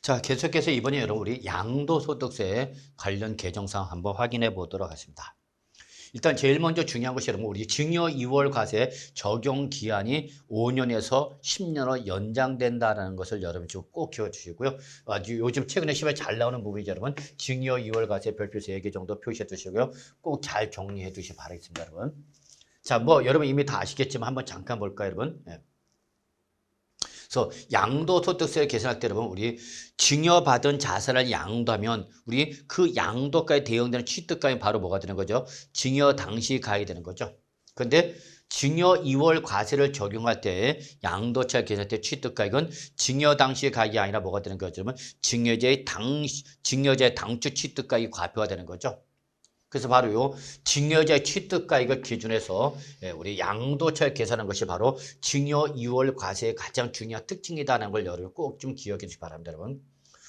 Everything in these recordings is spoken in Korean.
자, 계속해서 이번에 여러분 우리 양도소득세 관련 개정사항 한번 확인해 보도록 하겠습니다. 일단 제일 먼저 중요한 것이 여러분 우리 증여 2월 과세 적용 기한이 5년에서 10년으로 연장된다는 것을 여러분 좀 꼭 기억해 주시고요. 아주 요즘 최근에 시험에 잘 나오는 부분이죠, 여러분. 증여 2월 과세 별표 3개 정도 표시해 두시고요. 꼭 잘 정리해 두시기 바라겠습니다, 여러분. 자, 뭐 여러분 이미 다 아시겠지만 한번 잠깐 볼까요, 여러분? 네. 그래서 양도소득세를 계산할 때 여러분 우리 증여받은 자산을 양도하면 우리 그 양도가에 대응되는 취득가액이 바로 뭐가 되는 거죠? 증여 당시 가액이 되는 거죠. 그런데 증여 2월 과세를 적용할 때 양도차 계산할 때 취득가액은 증여 당시 가액이 아니라 뭐가 되는 거죠? 그러면 증여자의 당초 취득가액이 과표가 되는 거죠. 그래서 바로 요 증여자의 취득가액을 기준해서 우리 양도차를 계산하는 것이 바로 증여 2월 과세의 가장 중요한 특징이다라는 걸 여러분 꼭 좀 기억해 주시기 바랍니다, 여러분.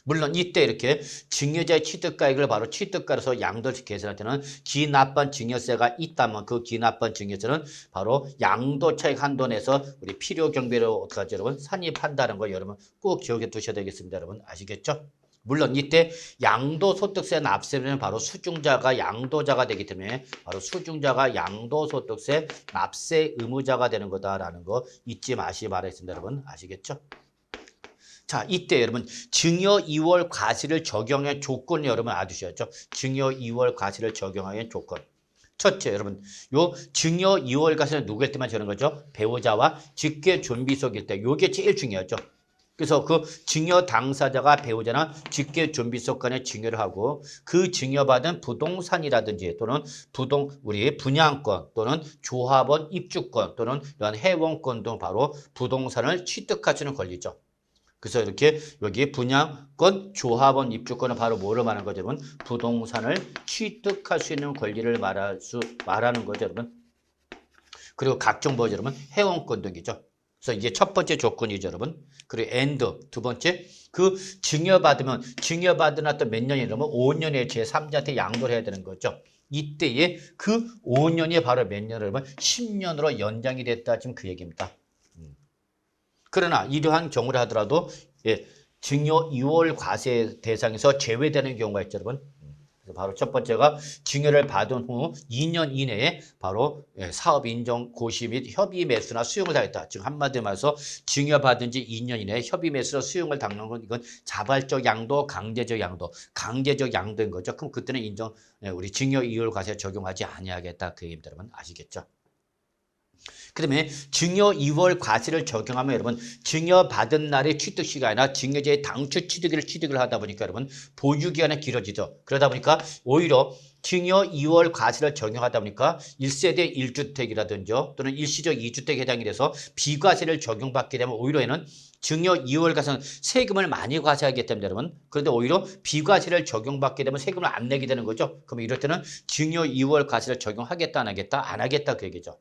물론 이때 이렇게 증여자의 취득가액을 바로 취득가로서 양도차 계산할 때는 기납한 증여세가 있다면 그 기납한 증여세는 바로 양도차익 한도 내에서 우리 필요 경비로 어떻게 하죠, 여러분? 산입한다는 걸 여러분 꼭 기억해 두셔야 되겠습니다, 여러분. 아시겠죠? 물론 이때 양도소득세 납세는 바로 수중자가 양도자가 되기 때문에 바로 수중자가 양도소득세 납세 의무자가 되는 거다라는 거 잊지 마시기 바라겠습니다, 여러분. 아시겠죠? 자, 이때 여러분 증여 2월 과세를 적용할 조건을 여러분 알아두셔야죠. 증여 2월 과세를 적용하는 조건. 첫째, 여러분, 요 증여 2월 과세는 누구일 때만 저런 거죠? 배우자와 직계 존비속일 때. 요게 제일 중요하죠. 그래서 그 증여 당사자가 배우자나 직계 존비속 간에 증여를 하고 그 증여받은 부동산이라든지 또는 우리 분양권 또는 조합원 입주권 또는 이런 회원권 등 바로 부동산을 취득할 수 있는 권리죠. 그래서 이렇게 여기 분양권, 조합원 입주권은 바로 뭐를 말하는 거죠, 여러분? 부동산을 취득할 수 있는 권리를 말하는 거죠, 여러분. 그리고 각종 뭐죠, 여러분? 회원권 등이죠. 그래서 이게 첫 번째 조건이죠, 여러분. 그리고 and 두 번째 그 증여받은 어떤 몇 년이 그러면 5년에 제3자한테 양도를 해야 되는 거죠. 이때에 그 5년이 바로 몇 년을 그러면 10년으로 연장이 됐다 지금 그 얘기입니다. 그러나 이러한 경우를 하더라도 증여 2월 과세 대상에서 제외되는 경우가 있죠, 여러분. 그래서 바로 첫 번째가 증여를 받은 후 2년 이내에 바로 사업 인정 고시 및 협의 매수나 수용을 하겠다. 즉 한마디로 말해서 증여받은 지 2년 이내에 협의 매수나 수용을 당하는 건 이건 자발적 양도, 강제적 양도인 거죠. 그럼 그때는 우리 증여 2월 과세 적용하지 아니하겠다 그 얘기입니다, 여러분. 아시겠죠? 그다음에 증여 2월 과세를 적용하면 여러분 증여받은 날의 취득시가 아니라 증여자의 당초 취득을 하다 보니까 여러분 보유기간이 길어지죠. 그러다 보니까 오히려 증여 2월 과세를 적용하다 보니까 1세대 1주택이라든지 또는 일시적 2주택에 해당이 돼서 비과세를 적용받게 되면 오히려 얘는 증여 2월 과세는 세금을 많이 과세하기 때문에 여러분 그런데 오히려 비과세를 적용받게 되면 세금을 안 내게 되는 거죠. 그러면 이럴 때는 증여 2월 과세를 적용하겠다 안 하겠다? 안 하겠다 그 얘기죠.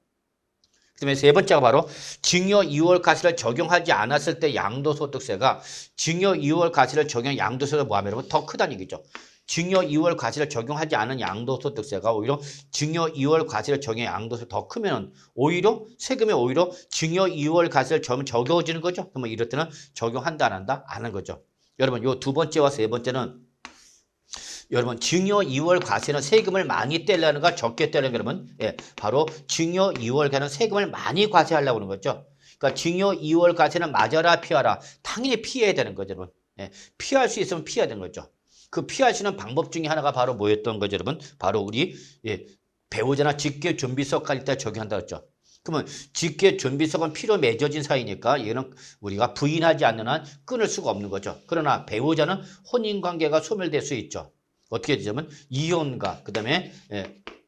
그다음에 세 번째가 바로 증여 2월 과세를 적용하지 않았을 때 양도소득세가 증여 2월 과세를 적용 양도소득세가 뭐하면 더 크다는 얘기죠. 증여 2월 과세를 적용하지 않은 양도소득세가 오히려 증여 2월 과세를 적용 양도소득 더 크면 오히려 세금이 오히려 증여 2월 과세를 적용해지는 거죠. 그러면 이럴 때는 적용한다 안 한다? 안 하는 거죠. 여러분 요 두 번째와 세 번째는 여러분 증여 2월 과세는 세금을 많이 떼려는가 적게 떼려는가 여러분 바로 증여 2월 과세는 세금을 많이 과세하려고 하는 거죠. 그러니까 증여 2월 과세는 맞아라 피하라 당연히 피해야 되는 거죠, 여러분. 피할 수 있으면 피해야 되는 거죠. 그 피할 수 있는 방법 중에 하나가 바로 뭐였던 거죠, 여러분? 바로 우리 배우자나 직계 존비속 할 때 적용한다 했죠. 그러면 직계 존비속은 피로 맺어진 사이니까 얘는 우리가 부인하지 않는 한 끊을 수가 없는 거죠. 그러나 배우자는 혼인관계가 소멸될 수 있죠. 어떻게 되냐면 이혼과 그다음에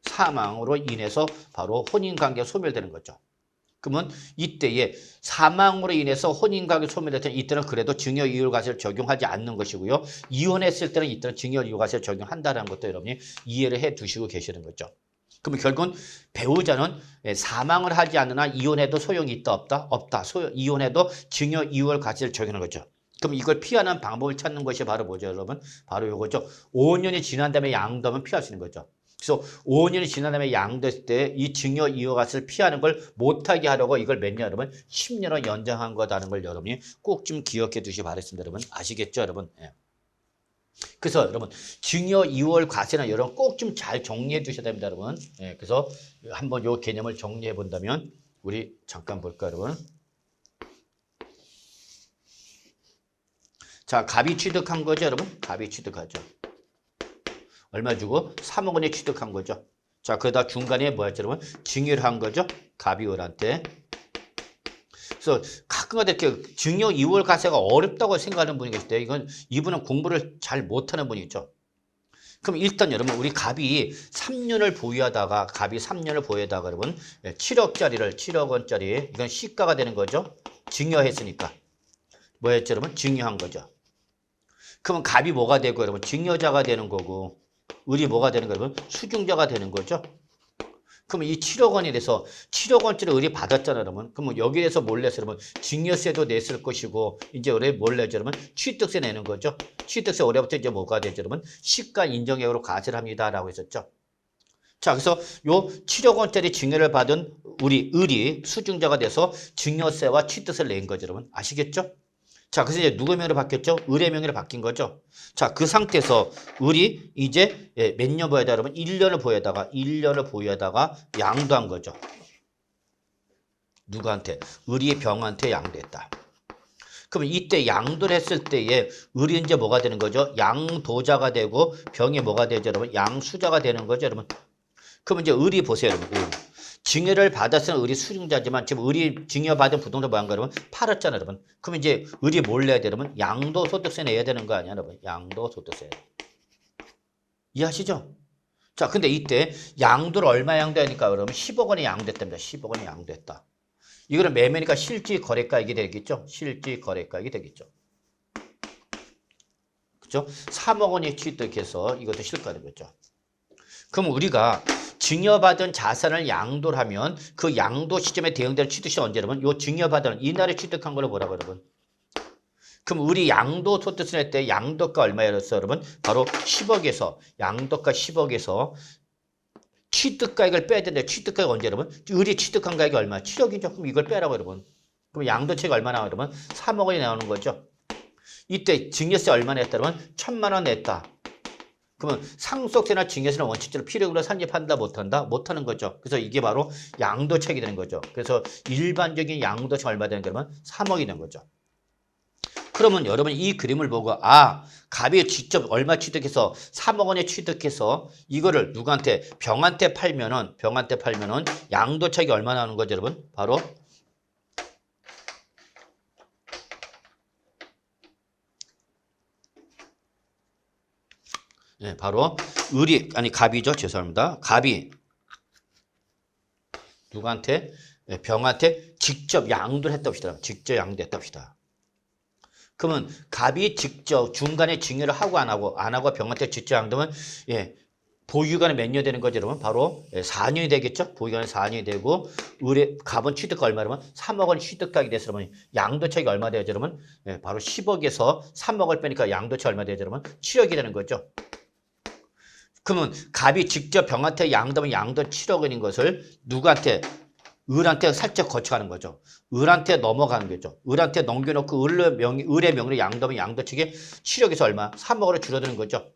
사망으로 인해서 바로 혼인관계가 소멸되는 거죠. 그러면 이때에 사망으로 인해서 혼인관계 소멸될 때는 이때는 그래도 증여 2월 과세를 적용하지 않는 것이고요. 이혼했을 때는 이때는 증여 2월 과세를 적용한다는 것도 여러분이 이해를 해 두시고 계시는 거죠. 그러면 결국은 배우자는 사망을 하지 않는 한 이혼해도 소용이 있다 없다? 없다. 이혼해도 증여 2월 과세를 적용하는 거죠. 그럼 이걸 피하는 방법을 찾는 것이 바로 뭐죠, 여러분? 바로 이거죠. 5년이 지난 다음에 양도하면 피할 수 있는 거죠. 그래서 5년이 지난 다음에 양도했을 때 이 증여 이월과세를 피하는 걸 못하게 하려고 이걸 몇 년, 여러분? 10년을 연장한 거다는 걸 여러분이 꼭 좀 기억해 두시기 바랍니다. 여러분 아시겠죠, 여러분? 예. 그래서 여러분 증여 이월 과세는 여러분 꼭 좀 잘 정리해 두셔야 됩니다, 여러분. 예, 그래서 한번 요 개념을 정리해 본다면 우리 잠깐 볼까요, 여러분? 자, 갑이 취득한 거죠, 여러분? 갑이 취득하죠. 얼마 주고? 3억 원에 취득한 거죠. 자, 그러다 중간에 뭐였죠, 여러분? 증여를 한 거죠. 갑이 을한테. 그래서 가끔가다 이렇게 증여 이월 과세가 어렵다고 생각하는 분이 계실 때 이분은 공부를 잘 못하는 분이죠. 그럼 일단 여러분 우리 갑이 3년을 보유하다가 여러분 7억 원짜리 이건 시가가 되는 거죠. 증여했으니까. 뭐였죠, 여러분? 증여한 거죠. 그러면 갑이 뭐가 되고 여러분 증여자가 되는 거고 을이 뭐가 되는 거예요? 수중자가 되는 거죠. 그러면 이 7억 원에 대해서 7억 원짜리 을이 받았잖아요, 여러분. 그러면 여기에 대해서 몰래서 여러분 증여세도 냈을 것이고 이제 올해 뭘 내죠, 여러분? 취득세 내는 거죠. 취득세 올해부터 이제 뭐가 되죠, 여러분? 시가 인정액으로 과세를 합니다라고 했었죠. 자, 그래서 요 7억 원짜리 증여를 받은 우리 을이 수중자가 돼서 증여세와 취득세를 낸 거죠, 여러분. 아시겠죠? 자, 그래서 이제 누구의 명의로 바뀌었죠? 을의 명의로 바뀐 거죠. 자, 그 상태에서 을이 이제 몇 년 보유하다 여러분? 1년을 보유하다가 양도한 거죠. 누구한테? 을이 병한테 양도했다. 그러면 이때 양도를 했을 때에 을이 이제 뭐가 되는 거죠? 양도자가 되고 병이 뭐가 되죠, 여러분? 양수자가 되는 거죠, 여러분. 그러면 이제 을이 보세요, 여러분. 증여를 받았으면 을이 수중자지만 지금 을이 증여받은 부동산 뭐한 거 여러분? 팔았잖아요, 여러분. 그러면 이제 을이 뭘 내야 돼, 여러분? 양도소득세 내야 되는 거 아니야, 여러분? 양도소득세. 이해하시죠? 자, 근데 이때 양도를 얼마 양도하니까 여러분 10억 원이 양도했답니다. 10억 원이 양도했다. 이거는 매매니까 실질거래가액이 되겠죠? 실질거래가액이 되겠죠. 그죠? 3억 원이 취득해서 이것도 실가는 거죠. 그럼 우리가 증여받은 자산을 양도를 하면 그 양도 시점에 대응되는 취득시 언제 여러분? 요 증여받은 이날에 취득한 걸로 뭐라고 여러분? 그럼 우리 양도 소득세 낼 때 양도가 얼마였어요, 여러분? 바로 10억에서 양도가 10억에서 취득가액을 빼야 되는데 취득가액 언제 여러분? 을이 취득한 가액이 얼마? 7억이죠. 그럼 이걸 빼라고 여러분. 그럼 양도세가 얼마 나와요, 여러분? 3억 원이 나오는 거죠. 이때 증여세 얼마 냈다, 여러분? 1,000만 원 냈다. 그러면 상속세나 증여세는 원칙적으로 필요으로 산입한다 못한다? 못하는 거죠. 그래서 이게 바로 양도책이 되는 거죠. 그래서 일반적인 양도책 얼마 되는 거면 3억이 되는 거죠. 그러면 여러분 이 그림을 보고 갑이 직접 얼마 취득해서 3억 원에 취득해서 이거를 누구한테 병한테 팔면은 양도책이 얼마 나오는 거죠, 여러분? 바로 바로 갑이죠. 죄송합니다. 갑이 누구한테? 병한테 직접 양도를 했다 봅시다. 직접 양도했다 봅시다. 그러면 갑이 직접 중간에 증여를 하고 안 하고 병한테 직접 양도면 보유기간이 몇 년 되는 거죠, 여러분? 바로 4년이 되겠죠? 보유기간이 4년이 되고 갑은 취득가 얼마라면 3억 원 취득가액이 돼서 여러분 양도책이 얼마 되죠, 여러분? 바로 10억에서 3억을 빼니까 양도책 얼마 되죠, 여러분? 7억이 되는 거죠. 그러면 갑이 직접 병한테 양도하면 양도 7억 원인 것을 누구한테? 을한테 살짝 거쳐가는 거죠. 을한테 넘어가는 거죠. 을한테 넘겨놓고 을의 명의로 양도하면 양도책이 7억에서 얼마? 3억으로 줄어드는 거죠.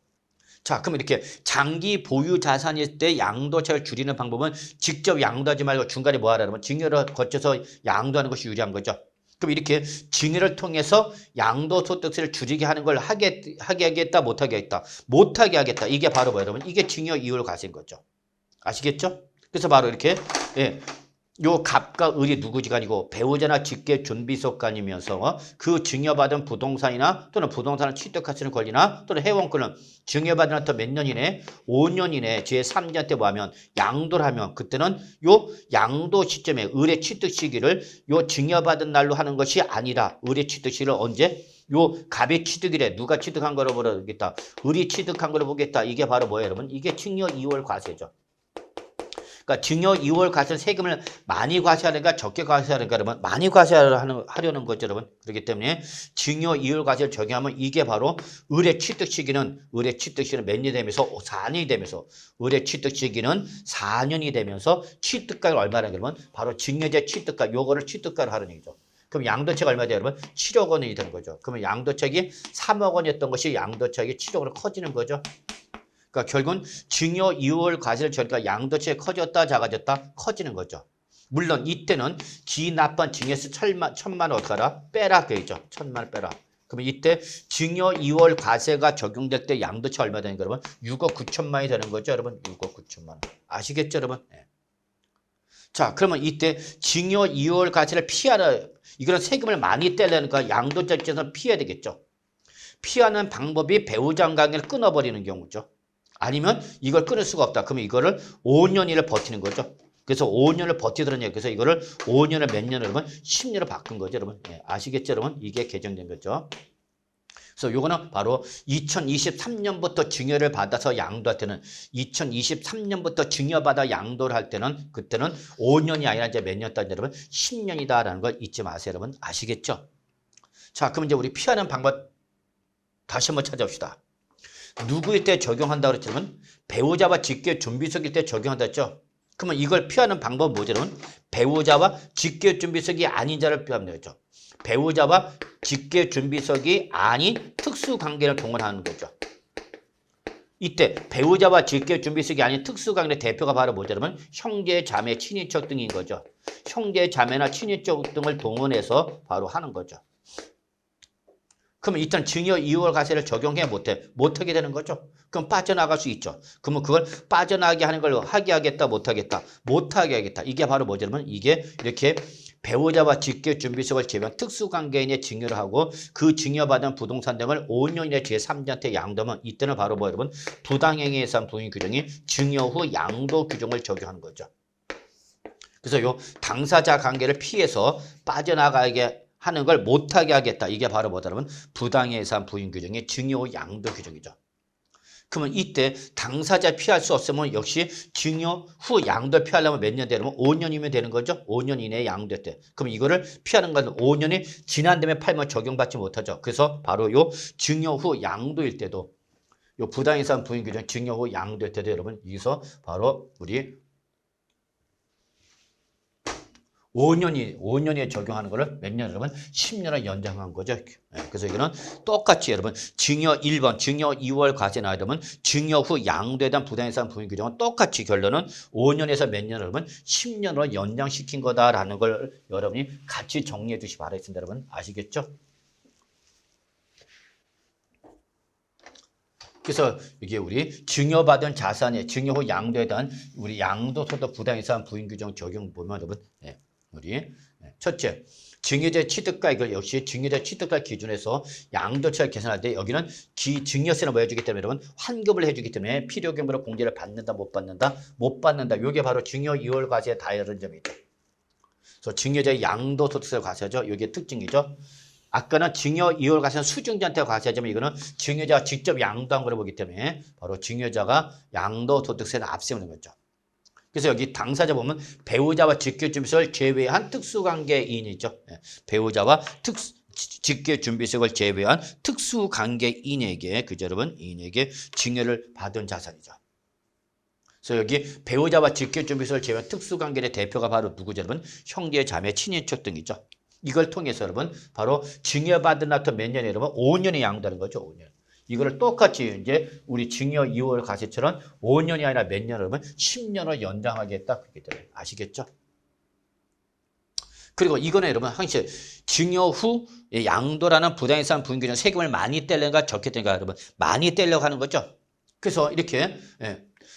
자, 그럼 이렇게 장기 보유 자산일 때 양도책을 줄이는 방법은 직접 양도하지 말고 중간에 뭐 하라면 증여를 거쳐서 양도하는 것이 유리한 거죠. 그럼 이렇게 증여를 통해서 양도소득세를 줄이게 하는 걸 하게 하겠다, 못하게 하겠다. 못하게 하겠다. 이게 바로 뭐예요, 여러분? 이게 증여 이월 과세인 거죠. 아시겠죠? 그래서 바로 이렇게 요 갑과 을이 누구지간이고 배우자나 직계 준비속간이면서 그 증여받은 부동산이나 또는 부동산을 취득하시는 권리나 또는 회원권은 증여받은 후부터 몇 년 이내 5년 이내 제3자한테 뭐 하면 양도를 하면 그때는 요 양도 시점에 을의 취득 시기를 요 증여받은 날로 하는 것이 아니라 을의 취득 시기를 언제? 요 갑의 취득이래. 누가 취득한 거로 보겠다. 을이 취득한 거로 보겠다. 이게 바로 뭐예요, 여러분? 이게 증여 이월 과세죠. 그러니까 증여 이월 과세 세금을 많이 과세하는가 적게 과세하는가 그러면 많이 과세하려는 거죠, 여러분. 그렇기 때문에 증여 이월 과세를 적용하면 이게 바로 의뢰 취득 시기는 몇 년이 되면서 4년이 되면서 의뢰 취득 시기는 4년이 되면서 취득가가 얼마나 그러면 바로 증여재 취득가 요거를 취득가로 하는 얘기죠. 그럼 양도채가 얼마 돼요, 여러분? 7억 원이 되는 거죠. 그러면 양도채기 3억 원이었던 것이 양도채기 7억 원으로 커지는 거죠. 그러니까 결국은 증여 이월 과세를 저니까 양도채 커졌다 작아졌다 커지는 거죠. 물론 이때는 기납한 증여세 1,000만 원 어떡하라? 빼라 그죠. 1,000만 원 빼라. 그러면 이때 증여 이월 과세가 적용될 때 양도채 얼마 되는 거 여러분? 6억 9천만이 되는 거죠, 여러분. 6억 9천만 원. 아시겠죠, 여러분? 네. 자, 그러면 이때 증여 이월 과세를 피하는 이거는 세금을 많이 떼려니까 양도세 입장에서 피해야 되겠죠. 피하는 방법이 배우자 관계를 끊어버리는 경우죠. 아니면 이걸 끊을 수가 없다. 그러면 이거를 5년을 버티는 거죠. 그래서 5년을 버티더라고요. 그래서 이거를 5년을 몇 년을 그러면 10년을 바꾼 거죠, 여러분. 네, 아시겠죠, 여러분? 이게 개정된 거죠. 그래서 요거는 바로 2023년부터 증여를 받아서 양도할 때는 2023년부터 증여받아 양도를 할 때는 그때는 5년이 아니라 이제 몇 년 따지 여러분 10년이다라는 걸 잊지 마세요, 여러분. 아시겠죠? 자, 그럼 이제 우리 피하는 방법 다시 한번 찾아봅시다. 누구일 때 적용한다고 그랬냐면 배우자와 직계 준비석일 때 적용한다 했죠. 그러면 이걸 피하는 방법은 뭐죠, 여러분? 배우자와 직계 준비석이 아닌 자를 피하면 되겠죠. 배우자와 직계 준비석이 아닌 특수관계를 동원하는 거죠. 이때 배우자와 직계 준비석이 아닌 특수관계의 대표가 바로 뭐죠, 여러분? 형제, 자매, 친인척 등인 거죠. 형제, 자매나 친인척 등을 동원해서 바로 하는 거죠. 그러면 일단 증여 이월 과세를 적용해 못하게 되는 거죠. 그럼 빠져나갈 수 있죠. 그러면 그걸 빠져나가게 하는 걸 하게 하겠다, 못하겠다, 못하게 하겠다. 이게 바로 뭐죠, 여러분? 이게 이렇게 배우자와 직계 준비석을 제외한 특수관계인의 증여를 하고 그 증여받은 부동산 등을 5년 이내 제3자한테 양도하면 이때는 바로 뭐 여러분? 부당행위에 의한 부인 규정이 증여 후 양도 규정을 적용하는 거죠. 그래서 요 당사자 관계를 피해서 빠져나가게 하는 걸 못하게 하겠다. 이게 바로 뭐다, 여러분? 부당에 의한 부인 규정의 증여 후 양도 규정이죠. 그러면 이때 당사자 피할 수 없으면 역시 증여 후 양도 피하려면 몇 년 되려면 5년이면 되는 거죠. 5년 이내에 양도했대. 그럼 이거를 피하는 건 5년이 지난 다음에 팔면 적용받지 못하죠. 그래서 바로 요 증여 후 양도일 때도 요 부당에 의한 부인 규정 증여 후 양도일 때도 여러분 여기서 바로 우리 5년에 적용하는 거를 몇 년, 여러분? 10년을 연장한 거죠. 그래서 이거는 똑같이 여러분, 증여 1번, 증여 2월 과세 나와야 되면 증여 후 양도에 대한 부당에 대한 부인 규정은 똑같이 결론은 5년에서 몇 년, 여러분? 10년으로 연장시킨 거다라는 걸 여러분이 같이 정리해 주시기 바라겠습니다. 여러분, 아시겠죠? 그래서 이게 우리 증여받은 자산의 증여 후 양도에 대한 우리 양도소득 부당에 대한 부인 규정 적용 보면 여러분, 우리 첫째, 증여재 취득가 이걸 역시 증여재 취득가 기준에서 양도세를 계산할 때 여기는 증여세는 뭐 해주기 때문에 여러분 환급을 해주기 때문에 필요경비로 공제를 받는다 못 받는다 못 받는다 이게 바로 증여 이월 과세의 다른 점이죠. 그래서 증여재 양도소득세를 과세하죠. 이게 특징이죠. 아까는 증여 이월 과세는 수증자한테 과세하지만 이거는 증여자가 직접 양도한 걸 보기 때문에 바로 증여자가 양도소득세를 앞세우는 거죠. 그래서 여기 당사자 보면 배우자와 직계준비석을 제외한 특수관계인이죠. 배우자와 직계준비석을 제외한 특수관계인에게 그죠 여러분? 인에게 증여를 받은 자산이죠. 그래서 여기 배우자와 직계준비석을 제외한 특수관계의 대표가 바로 누구죠 여러분? 형제, 자매, 친인척 등이죠. 이걸 통해서 여러분 바로 증여받은 날부터 몇 년에 여러분 5년에 양도하는 거죠. 5년. 이거를 똑같이 이제 우리 증여 이월 과세처럼 5년이 아니라 몇 년, 여러분 10년을 연장하겠다. 그렇게 돼요. 아시겠죠? 그리고 이거는 여러분 항상 증여 후 양도라는 부당에 의한 부인 규정 세금을 많이 떼려는가 적게 떼려는가 여러분 많이 떼려고 하는 거죠. 그래서 이렇게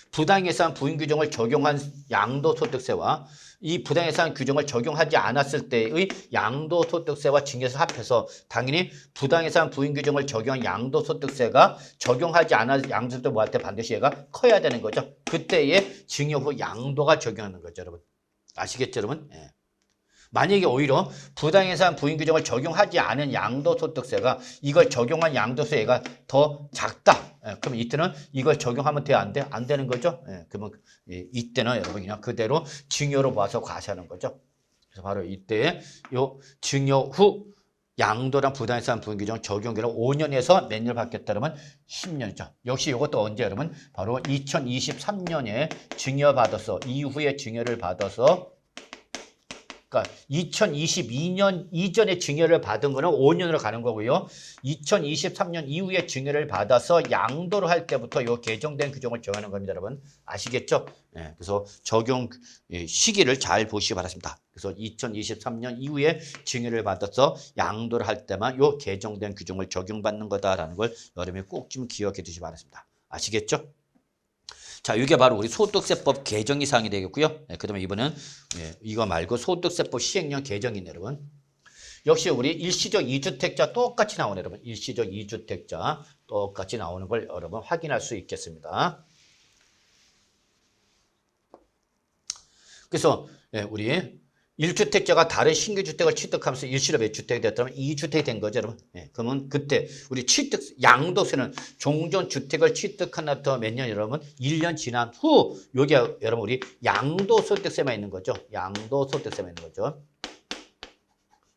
부당에 의한 부인 규정을 적용한 양도소득세와 이 부당에 의한 규정을 적용하지 않았을 때의 양도소득세와 증여세 합해서 당연히 부당에 의한 부인 규정을 적용한 양도소득세가 적용하지 않은 양도소득세 뭐 할 때 반드시 얘가 커야 되는 거죠. 그때의 증여 후 양도가 적용하는 거죠, 여러분. 아시겠죠, 여러분? 만약에 오히려 부당에 의한 부인 규정을 적용하지 않은 양도소득세가 이걸 적용한 양도세가 더 작다. 예, 그럼 이때는 이걸 적용하면 돼? 안 돼? 안 되는 거죠? 예, 그러면 이때는 여러분 그냥 그대로 증여로 봐서 과세하는 거죠. 그래서 바로 이때 요 증여 후 양도랑 부당이상 부분규정 적용기를 5년에서 몇 년 받겠다 그러면 10년이죠. 역시 이것도 언제 여러분? 바로 2023년에 증여받아서 이후에 증여를 받아서 그러니까 2022년 이전에 증여를 받은 거는 5년으로 가는 거고요. 2023년 이후에 증여를 받아서 양도를 할 때부터 요 개정된 규정을 정하는 겁니다, 여러분. 아시겠죠? 네, 그래서 적용 시기를 잘 보시기 바랍니다. 그래서 2023년 이후에 증여를 받아서 양도를 할 때만 요 개정된 규정을 적용받는 거다라는 걸 여러분이 꼭 좀 기억해 두시기 바랍니다. 아시겠죠? 자, 이게 바로 우리 소득세법 개정이 사항이 되겠고요. 네, 그 다음에 이번은 이거 말고 소득세법 시행령 개정이네, 여러분. 역시 우리 일시적 2주택자 똑같이 나오네, 여러분. 일시적 2주택자 똑같이 나오는 걸 여러분 확인할 수 있겠습니다. 그래서 우리 1주택자가 다른 신규 주택을 취득하면서 일시로 몇 주택이 됐다면 2주택이 된 거죠, 여러분. 그러면 그때 우리 양도세는 종전 주택을 취득한 날부터 몇 년, 여러분? 1년 지난 후, 요게 여러분 우리 양도소득세만 있는 거죠. 양도소득세만 있는 거죠.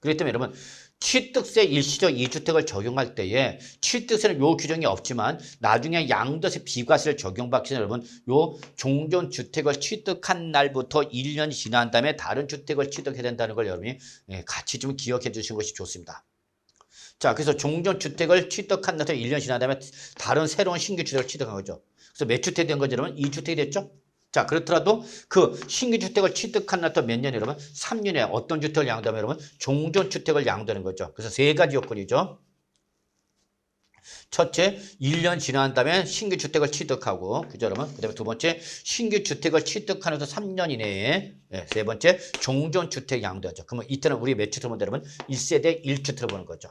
그렇기 때문에 여러분 취득세 일시적 2주택을 적용할 때에 취득세는 요 규정이 없지만 나중에 양도세 비과세를 적용받기 전에 여러분 요 종전주택을 취득한 날부터 1년 지난 다음에 다른 주택을 취득해야 된다는 걸 여러분이 같이 좀 기억해 주시는 것이 좋습니다. 자, 그래서 종전주택을 취득한 날부터 1년 지난 다음에 다른 새로운 신규 주택을 취득한 거죠. 그래서 몇 주택이 된 거죠, 여러분? 2주택이 됐죠? 자, 그렇더라도 그 신규 주택을 취득한 날부터 몇 년이 여러분? 3년에 어떤 주택을 양도하면 여러분? 종전주택을 양도하는 거죠. 그래서 세 가지 요건이죠. 첫째, 1년 지난 다음에 신규 주택을 취득하고, 그죠, 여러분? 그 다음에 두 번째, 신규 주택을 취득한 후서 3년 이내에, 세 번째, 종전주택 양도하죠. 그러면 이때는 우리 몇 주택을 보면 여러분? 1세대 1주택을 보는 거죠.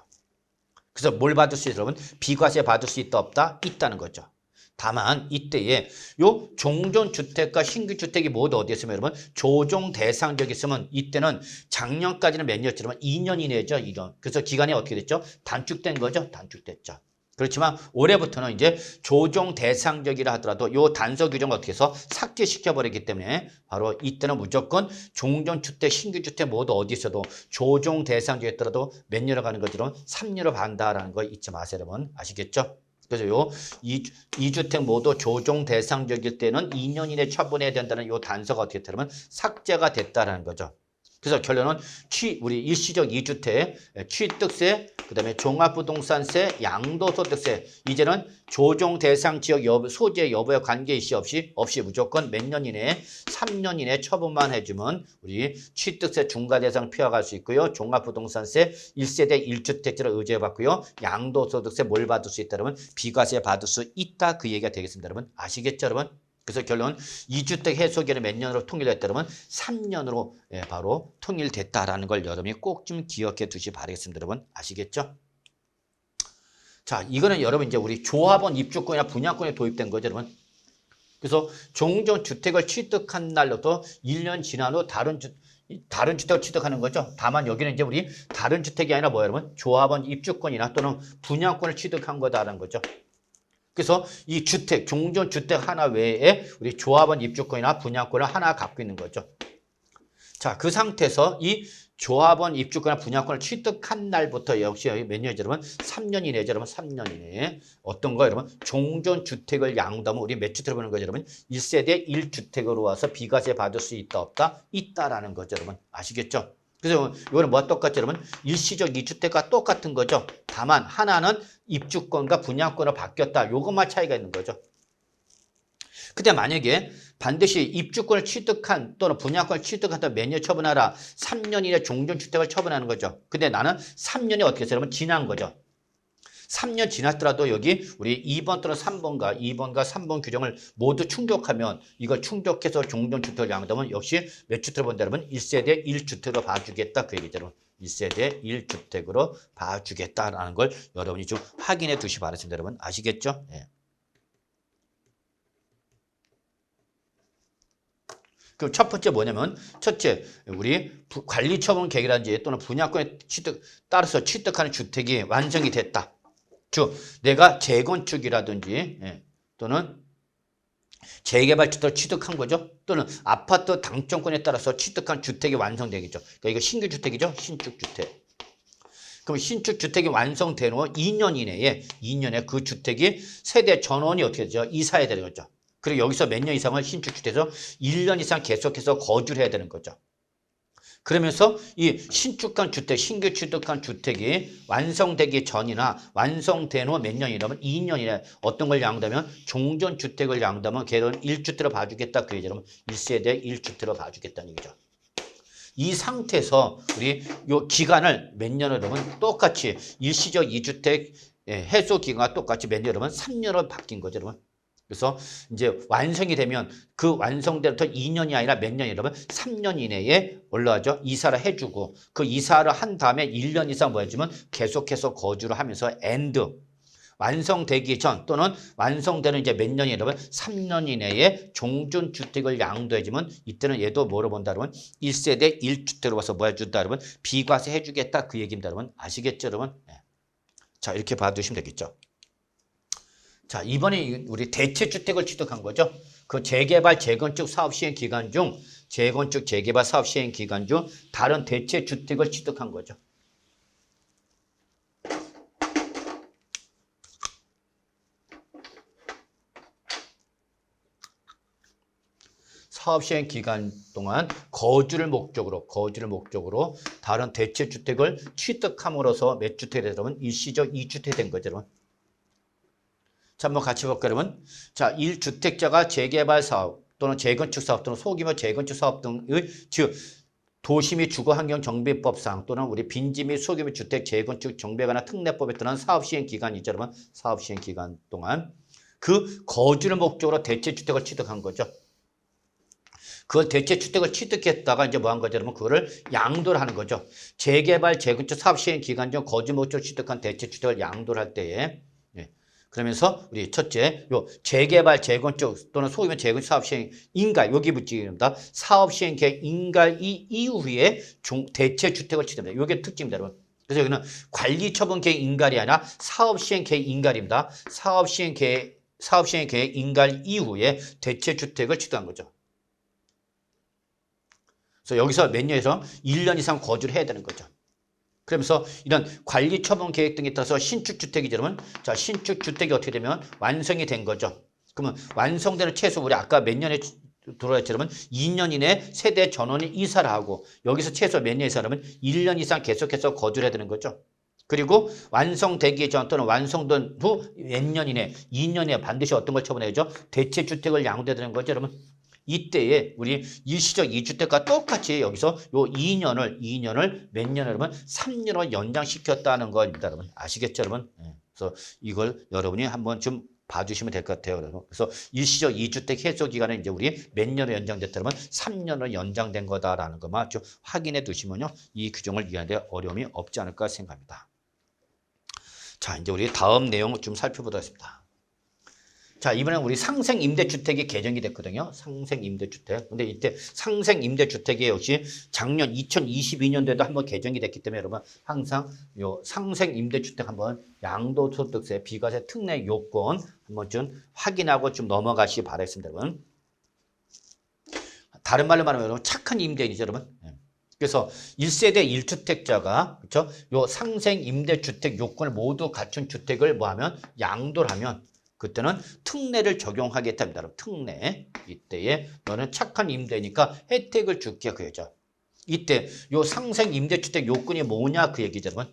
그래서 뭘 받을 수 있어, 여러분? 비과세 받을 수 있다, 없다? 있다는 거죠. 다만 이때에 요 종전주택과 신규주택이 모두 어디에 있으면 여러분 조정 대상적이 있으면 이때는 작년까지는 몇 년이었죠? 2년 이내죠. 2년. 그래서 기간이 어떻게 됐죠? 단축된 거죠. 단축됐죠. 그렇지만 올해부터는 이제 조정 대상적이라 하더라도 요 단서 규정을 어떻게 해서 삭제시켜버리기 때문에 바로 이때는 무조건 종전주택, 신규주택 모두 어디 있어도 조정 대상적이었더라도 몇 년을 가는 것처럼 3년을 간다라는 거 잊지 마세요, 여러분. 아시겠죠? 그래서 요 2주택 모두 조정 대상적일 때는 2년 이내 처분해야 된다는 요 단서가 어떻게 되면 삭제가 됐다라는 거죠. 그래서 결론은 우리 일시적 2주택 취득세, 그다음에 종합부동산세, 양도소득세 이제는 조정 대상 지역 소재 여부에 관계일시 없이 무조건 몇 년 이내에 3년 이내에 처분만 해주면 우리 취득세 중과 대상 피해갈 수 있고요. 종합부동산세 1세대 1주택자를 의제해봤고요. 양도소득세 뭘 받을 수 있다 그러면 비과세 받을 수 있다 그 얘기가 되겠습니다. 여러분 아시겠죠, 여러분? 그래서 결론 2주택 해소기는 몇 년으로 통일됐다 그러면 3년으로 바로 통일됐다라는 걸 여러분이 꼭 좀 기억해 두시 바라겠습니다. 여러분 아시겠죠? 자, 이거는 여러분 이제 우리 조합원 입주권이나 분양권에 도입된 거죠, 여러분. 그래서 종전 주택을 취득한 날로부터 1년 지난 후 다른 주택을 취득하는 거죠. 다만 여기는 이제 우리 다른 주택이 아니라 뭐예요, 여러분? 조합원 입주권이나 또는 분양권을 취득한 거다라는 거죠. 그래서 이 주택, 종전주택 하나 외에 우리 조합원 입주권이나 분양권을 하나 갖고 있는 거죠. 자, 그 상태에서 이 조합원 입주권이나 분양권을 취득한 날부터 역시 몇 년이죠, 여러분? 3년 이내죠, 여러분? 3년 이내. 어떤 거, 여러분? 종전주택을 양도하면 우리 몇 주택을 보는 거죠, 여러분? 1세대 1주택으로 와서 비과세 받을 수 있다, 없다? 있다라는 거죠, 여러분. 아시겠죠? 그래서 이거는 뭐가 똑같죠, 여러분? 일시적 2주택과 똑같은 거죠. 다만 하나는 입주권과 분양권으로 바뀌었다. 요것만 차이가 있는 거죠. 근데 만약에 반드시 입주권을 취득한 또는 분양권을 취득한다 몇 년 처분하라. 3년 이내 종전주택을 처분하는 거죠. 근데 나는 3년이 어떻게 해서 여러분 지난 거죠. 3년 지났더라도 여기 우리 2번 또는 2번과 3번 규정을 모두 충족하면 이걸 충족해서 종전주택을 양도하면 역시 몇 주택을 본다 여러분? 1세대 1주택으로 봐주겠다 그 얘기죠. 1세대 1주택으로 봐주겠다라는 걸 여러분이 좀 확인해 두시 바랍니다. 여러분 아시겠죠? 예. 그럼 첫 번째 뭐냐면 첫째 우리 관리처분 계획이라든지 또는 분양권에 따라서 취득하는 주택이 완성이 됐다. 즉 내가 재건축이라든지 또는 재개발 주택을 취득한 거죠. 또는 아파트 당첨권에 따라서 취득한 주택이 완성되겠죠. 그러니까 이거 신규 주택이죠. 신축 주택. 그럼 신축 주택이 완성된 후 2년 이내에 그 주택이 세대 전원이 어떻게 되죠? 이사해야 되는 거죠. 그리고 여기서 몇 년 이상을 신축 주택에서 1년 이상 계속해서 거주를 해야 되는 거죠. 그러면서 이 신축한 주택, 신규 취득한 주택이 완성되기 전이나 완성된 후 몇 년이라면 2년 이내 어떤 걸 양도하면 종전주택을 양도하면 걔는 1주택으로 봐주겠다. 그 얘기라면 1세대 1주택으로 봐주겠다는 얘기죠. 이 상태에서 우리 요 기간을 몇 년으로 하면 똑같이 일시적 2주택 해소 기간과 똑같이 몇 년으로 하면 3년으로 바뀐 거죠, 여러분. 그래서 이제 완성이 되면 그 완성되부터 2년이 아니라 몇 년이라면 3년 이내에 올라가죠. 이사를 해주고 그 이사를 한 다음에 1년 이상 뭐 해주면 계속해서 거주를 하면서 엔드 완성되기 전 또는 완성되는 이제 몇 년이라면 3년 이내에 종전주택을 양도해주면 이때는 얘도 뭐로 본다 그러면 1세대 1주택으로 봐서 뭐 해준다 그러면 비과세 해주겠다 그 얘기입니다. 여러분 아시겠죠 여러분? 네. 자 이렇게 봐두시면 되겠죠. 자 이번에 우리 대체주택을 취득한 거죠. 그 재개발 재건축 사업 시행 기간 중 재건축 재개발 사업 시행 기간 중 다른 대체주택을 취득한 거죠. 사업 시행 기간 동안 거주를 목적으로 다른 대체주택을 취득함으로써 몇 주택이 되면 일시적 2주택이 된 거죠. 여러분. 자, 한번 같이 볼까요, 여러분? 자, 1주택자가 재개발 사업 또는 재건축 사업 또는 소규모 재건축 사업 등의 즉 도시 및 주거환경정비법상 또는 우리 빈지 및 소규모 주택 재건축 정비에 관한 특례법에 따른 사업 시행 기간이죠, 여러분. 사업 시행 기간 동안 그 거주를 목적으로 대체주택을 취득한 거죠. 그 대체주택을 취득했다가 이제 뭐 한 거죠, 여러분? 그거를 양도를 하는 거죠. 재개발 재건축 사업 시행 기간 중 거주 목적으로 취득한 대체주택을 양도를 할 때에 그러면서 우리 첫째, 요 재개발 재건축 또는 소규모 재건축 사업 시행 인가 여기 붙이입니다. 사업 시행 계획 인가 이후에 대체 주택을 취득합니다. 이게 특징입니다, 여러분. 그래서 여기는 관리 처분 계획 인가이 아니라 사업 시행 계획 인가입니다. 사업 시행 계획 인가 이후에 대체 주택을 취득한 거죠. 그래서 여기서 몇 년에서 1년 이상 거주를 해야 되는 거죠. 그러면서 이런 관리 처분 계획 등에 따라서 신축주택이죠, 여러분. 자, 신축주택이 어떻게 되면 완성이 된 거죠. 그러면 완성되는 최소 우리 아까 몇 년에 들어왔죠, 여러분. 2년 이내 세대 전원이 이사를 하고 여기서 최소 몇 년 이사라면 1년 이상 계속해서 거주를 해야 되는 거죠. 그리고 완성되기 전 또는 완성된 후 몇 년 이내 2년에 반드시 어떤 걸 처분해야죠? 대체주택을 양도해야 되는 거죠, 여러분. 이때에 우리 일시적 2주택과 똑같이 여기서 요 2년을 몇 년을 여러분 3년으로 연장시켰다는 겁니다, 여러분. 아시겠죠, 여러분? 그래서 이걸 여러분이 한번 좀 봐주시면 될 것 같아요, 여러분. 그래서 일시적 2주택 해소 기간은 이제 우리 몇 년으로 연장됐다면 3년으로 연장된 거다라는 것만 좀 확인해 두시면요, 이 규정을 이해하는 데 어려움이 없지 않을까 생각합니다. 자, 이제 우리 다음 내용을 좀 살펴보도록 하겠습니다. 자, 이번엔 우리 상생임대주택이 개정이 됐거든요. 상생임대주택. 근데 이때 상생임대주택이 역시 작년 2022년도에도 한번 개정이 됐기 때문에 여러분 항상 요 상생임대주택 한번 양도소득세 비과세 특례 요건 한번 좀 확인하고 좀 넘어가시기 바라겠습니다, 여러분. 다른 말로 말하면 여러분 착한 임대인이죠, 여러분. 그래서 1세대 1주택자가 그렇죠? 요 상생임대주택 요건을 모두 갖춘 주택을 뭐 하면 양도를 하면 그때는 특례를 적용하겠답니다. 여러분. 특례. 이때에 너는 착한 임대니까 혜택을 줄게 그 얘기죠. 이때 요 상생 임대주택 요건이 뭐냐 그 얘기죠, 여러분.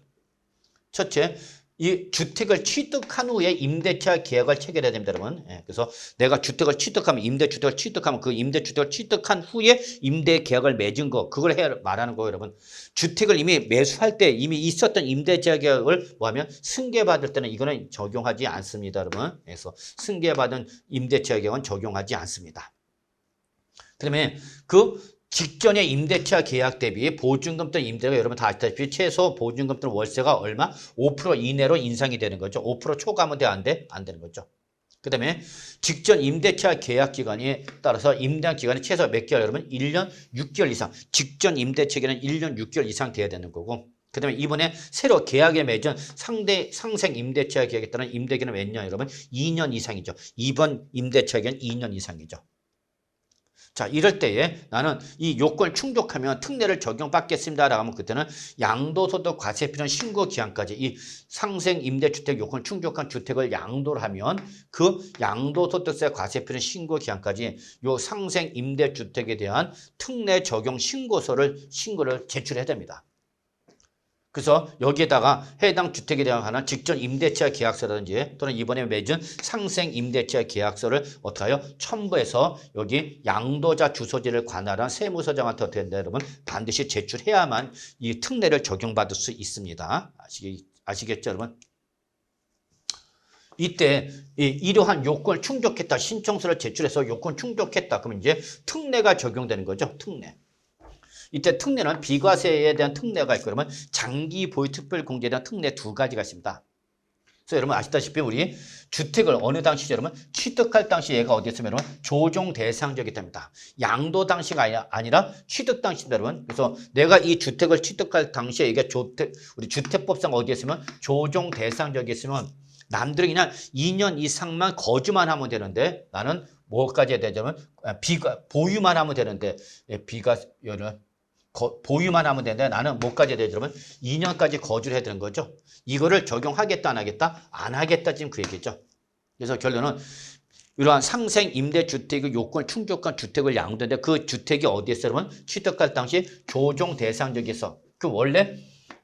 첫째, 이 주택을 취득한 후에 임대차 계약을 체결해야 됩니다, 여러분. 그래서 내가 주택을 취득하면 임대주택을 취득하면 그 임대주택을 취득한 후에 임대 계약을 맺은 거 그걸 말하는 거예요, 여러분. 주택을 이미 매수할 때 이미 있었던 임대차 계약을 뭐하면 승계받을 때는 이거는 적용하지 않습니다, 여러분. 그래서 승계받은 임대차 계약은 적용하지 않습니다. 그러면 그 직전의 임대차 계약 대비 보증금 또는 임대가 여러분 다 아시다시피 최소 보증금 또는 월세가 얼마? 5% 이내로 인상이 되는 거죠. 5% 초과하면 안 되는 거죠. 그 다음에 직전 임대차 계약 기간에 따라서 임대한 기간이 최소 몇 개월 여러분? 1년 6개월 이상. 직전 임대차 기간은 1년 6개월 이상 돼야 되는 거고 그다음에 이번에 새로 계약에 맺은 상생 임대차 계약에 따른 임대기는 몇 년, 여러분? 2년 이상이죠. 이번 임대차 계약은 2년 이상이죠. 자, 이럴 때에 나는 이 요건을 충족하면 특례를 적용받겠습니다라고 하면 그때는 양도소득 과세표준 신고 기한까지 이 상생 임대주택 요건을 충족한 주택을 양도를 하면 그 양도소득세 과세표준 신고 기한까지 요 상생 임대주택에 대한 특례 적용 신고를 제출해야 됩니다. 그래서 여기에다가 해당 주택에 대한 직전 임대차 계약서라든지 또는 이번에 맺은 상생 임대차 계약서를 어떻게 하여 첨부해서 여기 양도자 주소지를 관할한 세무서장한테 어떻게 된다 여러분 반드시 제출해야만 이 특례를 적용받을 수 있습니다. 아시겠죠 여러분? 이때 이러한 요건을 충족했다. 신청서를 제출해서 요건 충족했다. 그러면 이제 특례가 적용되는 거죠. 특례. 이때 특례는 비과세에 대한 특례가 있고 그러면 장기 보유 특별 공제에 대한 특례 두 가지가 있습니다. 그래서 여러분 아시다시피 우리 주택을 어느 당시죠 여러분 취득할 당시 얘가 어디 있으면 여러분 조정 대상적이 됩니다. 양도 당시가 아니라 취득 당시입니다 여러분. 그래서 내가 이 주택을 취득할 당시에 이게 우리 주택법상 어디 있으면 조정 대상적이 있으면 남들이 그냥 2년 이상만 거주만 하면 되는데 나는 뭐까지 해야 되냐면 보유만 하면 되는데 보유만 하면 되는데 나는 뭐까지 해야 되죠? 그러면 2년까지 거주를 해야 되는 거죠. 이거를 적용하겠다 안 하겠다? 안 하겠다 지금 그 얘기죠. 그래서 결론은 이러한 상생 임대주택의 요건을 충족한 주택을 양도했는데 그 주택이 어디에 있어요? 그러면 취득할 당시 조정 대상적이 있어. 그 원래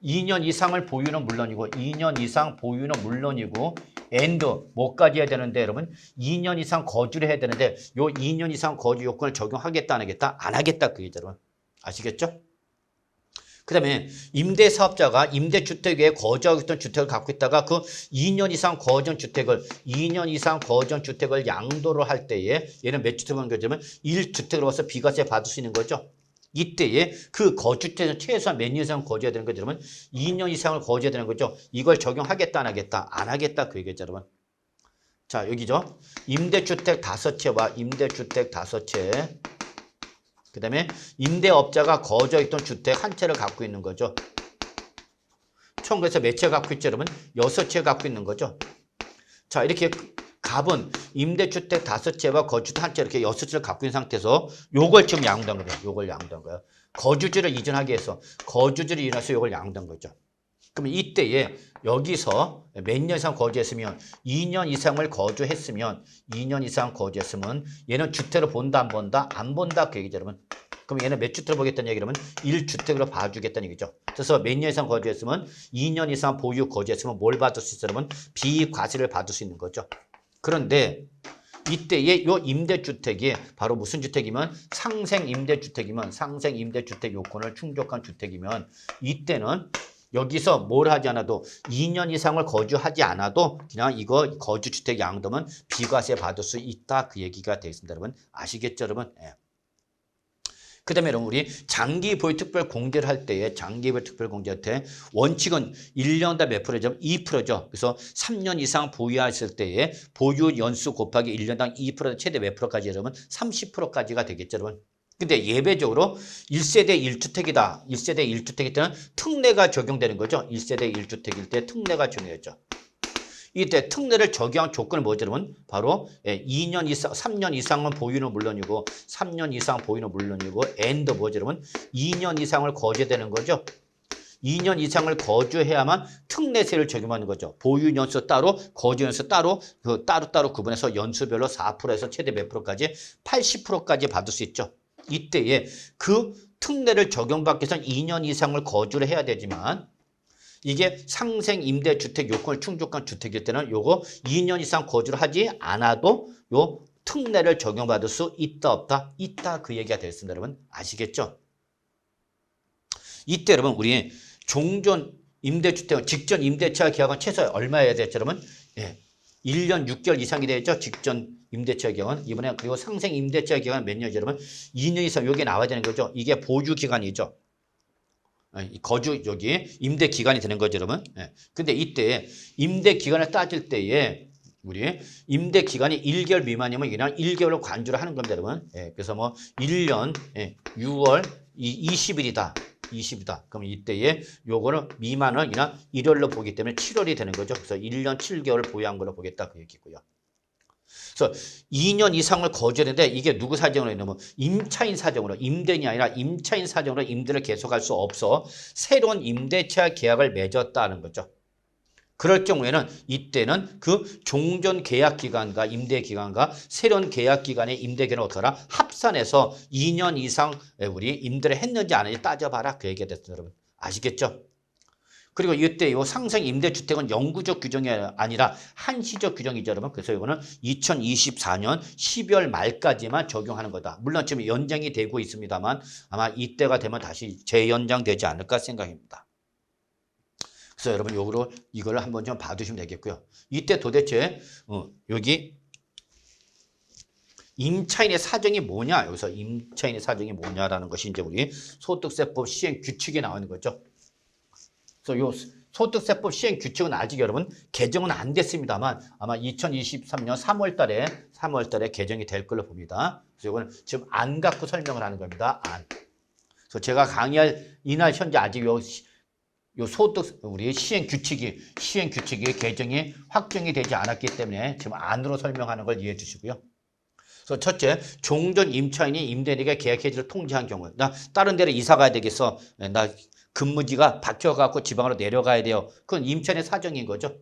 2년 이상을 보유는 물론이고 2년 이상 보유는 물론이고 뭐까지 해야 되는데 여러분 2년 이상 거주를 해야 되는데 요 2년 이상 거주 요건을 적용하겠다 안 하겠다? 안 하겠다 그 얘기죠. 아시겠죠? 그 다음에 임대사업자가 임대주택에 거주하고 있던 주택을 갖고 있다가 그 2년 이상 거주한 주택을 양도를 할 때에 얘는 몇 주택을 거주하면 1주택으로서 비과세 받을 수 있는 거죠. 이때에 그 거주택은 최소한 몇 년 이상 거주해야 되는 거죠. 여러분 2년 이상을 거주해야 되는 거죠. 이걸 적용하겠다 안 하겠다? 안 하겠다 그 얘기죠. 여러분. 자 여기죠. 임대주택 5채와 임대주택 5채 그 다음에 임대업자가 거주했던 주택 한 채를 갖고 있는 거죠. 총 그래서 몇 채 갖고 있죠 여러분? 6채 갖고 있는 거죠. 자 이렇게 갑은 임대주택 5채와 거주택 한 채 이렇게 6채를 갖고 있는 상태에서 요걸 지금 양도한 거예요. 요걸 양도한 거예요. 거주지를 이전하기 위해서 요걸 양도한 거죠. 그러면 이때에 여기서 몇 년 이상 거주했으면 2년 이상을 거주했으면 얘는 주택을 본다 안 본다? 안 본다 그 얘기죠 여러분. 그럼 얘는 몇 주택을 보겠다는 얘기라면 1주택으로 봐주겠다는 얘기죠. 그래서 몇 년 이상 거주했으면 2년 이상 보유 거주했으면 뭘 받을 수 있어요 여러분? 비과세를 받을 수 있는 거죠. 그런데 이때에 요 임대주택이 바로 무슨 주택이면 상생 임대주택 요건을 충족한 주택이면 이때는 여기서 뭘 하지 않아도 2년 이상을 거주하지 않아도 그냥 이거 거주주택 양도면 비과세 받을 수 있다 그 얘기가 되겠습니다. 여러분 아시겠죠 여러분? 예. 그 다음에 여러분 우리 장기 보유 특별 공제를 할 때에 원칙은 1년당 몇 프로죠? 2%죠. 그래서 3년 이상 보유했을 때에 보유 연수 곱하기 1년당 2% 최대 몇 프로까지 여러분? 30%까지가 되겠죠 여러분. 근데 예외적으로 1세대 1주택이다. 1세대 1주택일 때는 특례가 적용되는 거죠. 1세대 1주택일 때 특례가 적용되죠. 이때 특례를 적용한 조건은 뭐죠, 여러분? 바로 2년 이상, 3년 이상은 보유는 물론이고 3년 이상 보유는 물론이고 and 뭐죠, 여러분? 2년 이상을 거주해야 되는 거죠. 2년 이상을 거주해야만 특례세를 적용하는 거죠. 보유 연수 따로, 거주 연수 따로, 따로 구분해서 연수별로 4%에서 최대 몇 프로까지? 80%까지 받을 수 있죠. 이때에 그 특례를 적용받기 위해서는 2년 이상을 거주를 해야 되지만 이게 상생 임대주택 요건을 충족한 주택일 때는 요거 2년 이상 거주를 하지 않아도 요 특례를 적용받을 수 있다 없다? 있다 그 얘기가 되겠습니다. 여러분 아시겠죠? 이때 여러분 우리 종전 임대주택은 직전 임대차 계약은 최소 얼마여야 되죠 여러분? 1년 6개월 이상이 되죠. 직전 임대차 계약은. 이번에 그리고 상생 임대차 계약은 몇 년이죠 여러분? 2년 이상 여기에 나와야 되는 거죠. 이게 보유 기간이죠. 여기 임대 기간이 되는 거죠 여러분. 근데 이때 임대 기간을 따질 때에 우리 임대 기간이 1개월 미만이면 그냥 1개월로 관주를 하는 겁니다 여러분. 그래서 뭐 1년 6월 20일이다. 20이다. 그럼 이때에 요거는 미만은 이나 일월로 보기 때문에 7월이 되는 거죠. 그래서 1년 7개월 보유한 걸로 보겠다 그 얘기고요. 그래서 2년 이상을 거주했는데 이게 누구 사정으로 있냐면 임차인 사정으로 임대인이 아니라 임차인 사정으로 임대를 계속할 수 없어 새로운 임대차 계약을 맺었다는 거죠. 그럴 경우에는 이때는 그 종전 계약 기간과 임대 기간과 새로운 계약 기간의 임대 기간을 어떻게 하라? 합산해서 2년 이상 우리 임대를 했는지 안 했는지 따져봐라. 그 얘기가 됐어요. 여러분. 아시겠죠? 그리고 이때 요 상생 임대주택은 영구적 규정이 아니라 한시적 규정이죠, 여러분. 그래서 이거는 2024년 12월 말까지만 적용하는 거다. 물론 지금 연장이 되고 있습니다만 아마 이때가 되면 다시 재연장되지 않을까 생각입니다. 그래서 여러분 요거로 이걸 한번 좀 봐두시면 되겠고요. 이때 도대체 여기 임차인의 사정이 뭐냐? 여기서 임차인의 사정이 뭐냐라는 것이 이제 우리 소득세법 시행 규칙에 나오는 거죠. 그래서 요 소득세법 시행 규칙은 아직 여러분 개정은 안 됐습니다만 아마 2023년 3월 달에 개정이 될 걸로 봅니다. 그래서 이거는 지금 안 갖고 설명을 하는 겁니다. 안. 그래서 제가 강의할 이날 현재 아직 요 소득 우리 시행 규칙이 개정이 확정이 되지 않았기 때문에 지금 안으로 설명하는 걸 이해해 주시고요. 그래서 첫째, 종전 임차인이 임대인에게 계약 해지를 통지한 경우, 나 다른 데로 이사 가야 되겠어. 나 근무지가 바뀌어갖고 지방으로 내려가야 돼요. 그건 임차인의 사정인 거죠.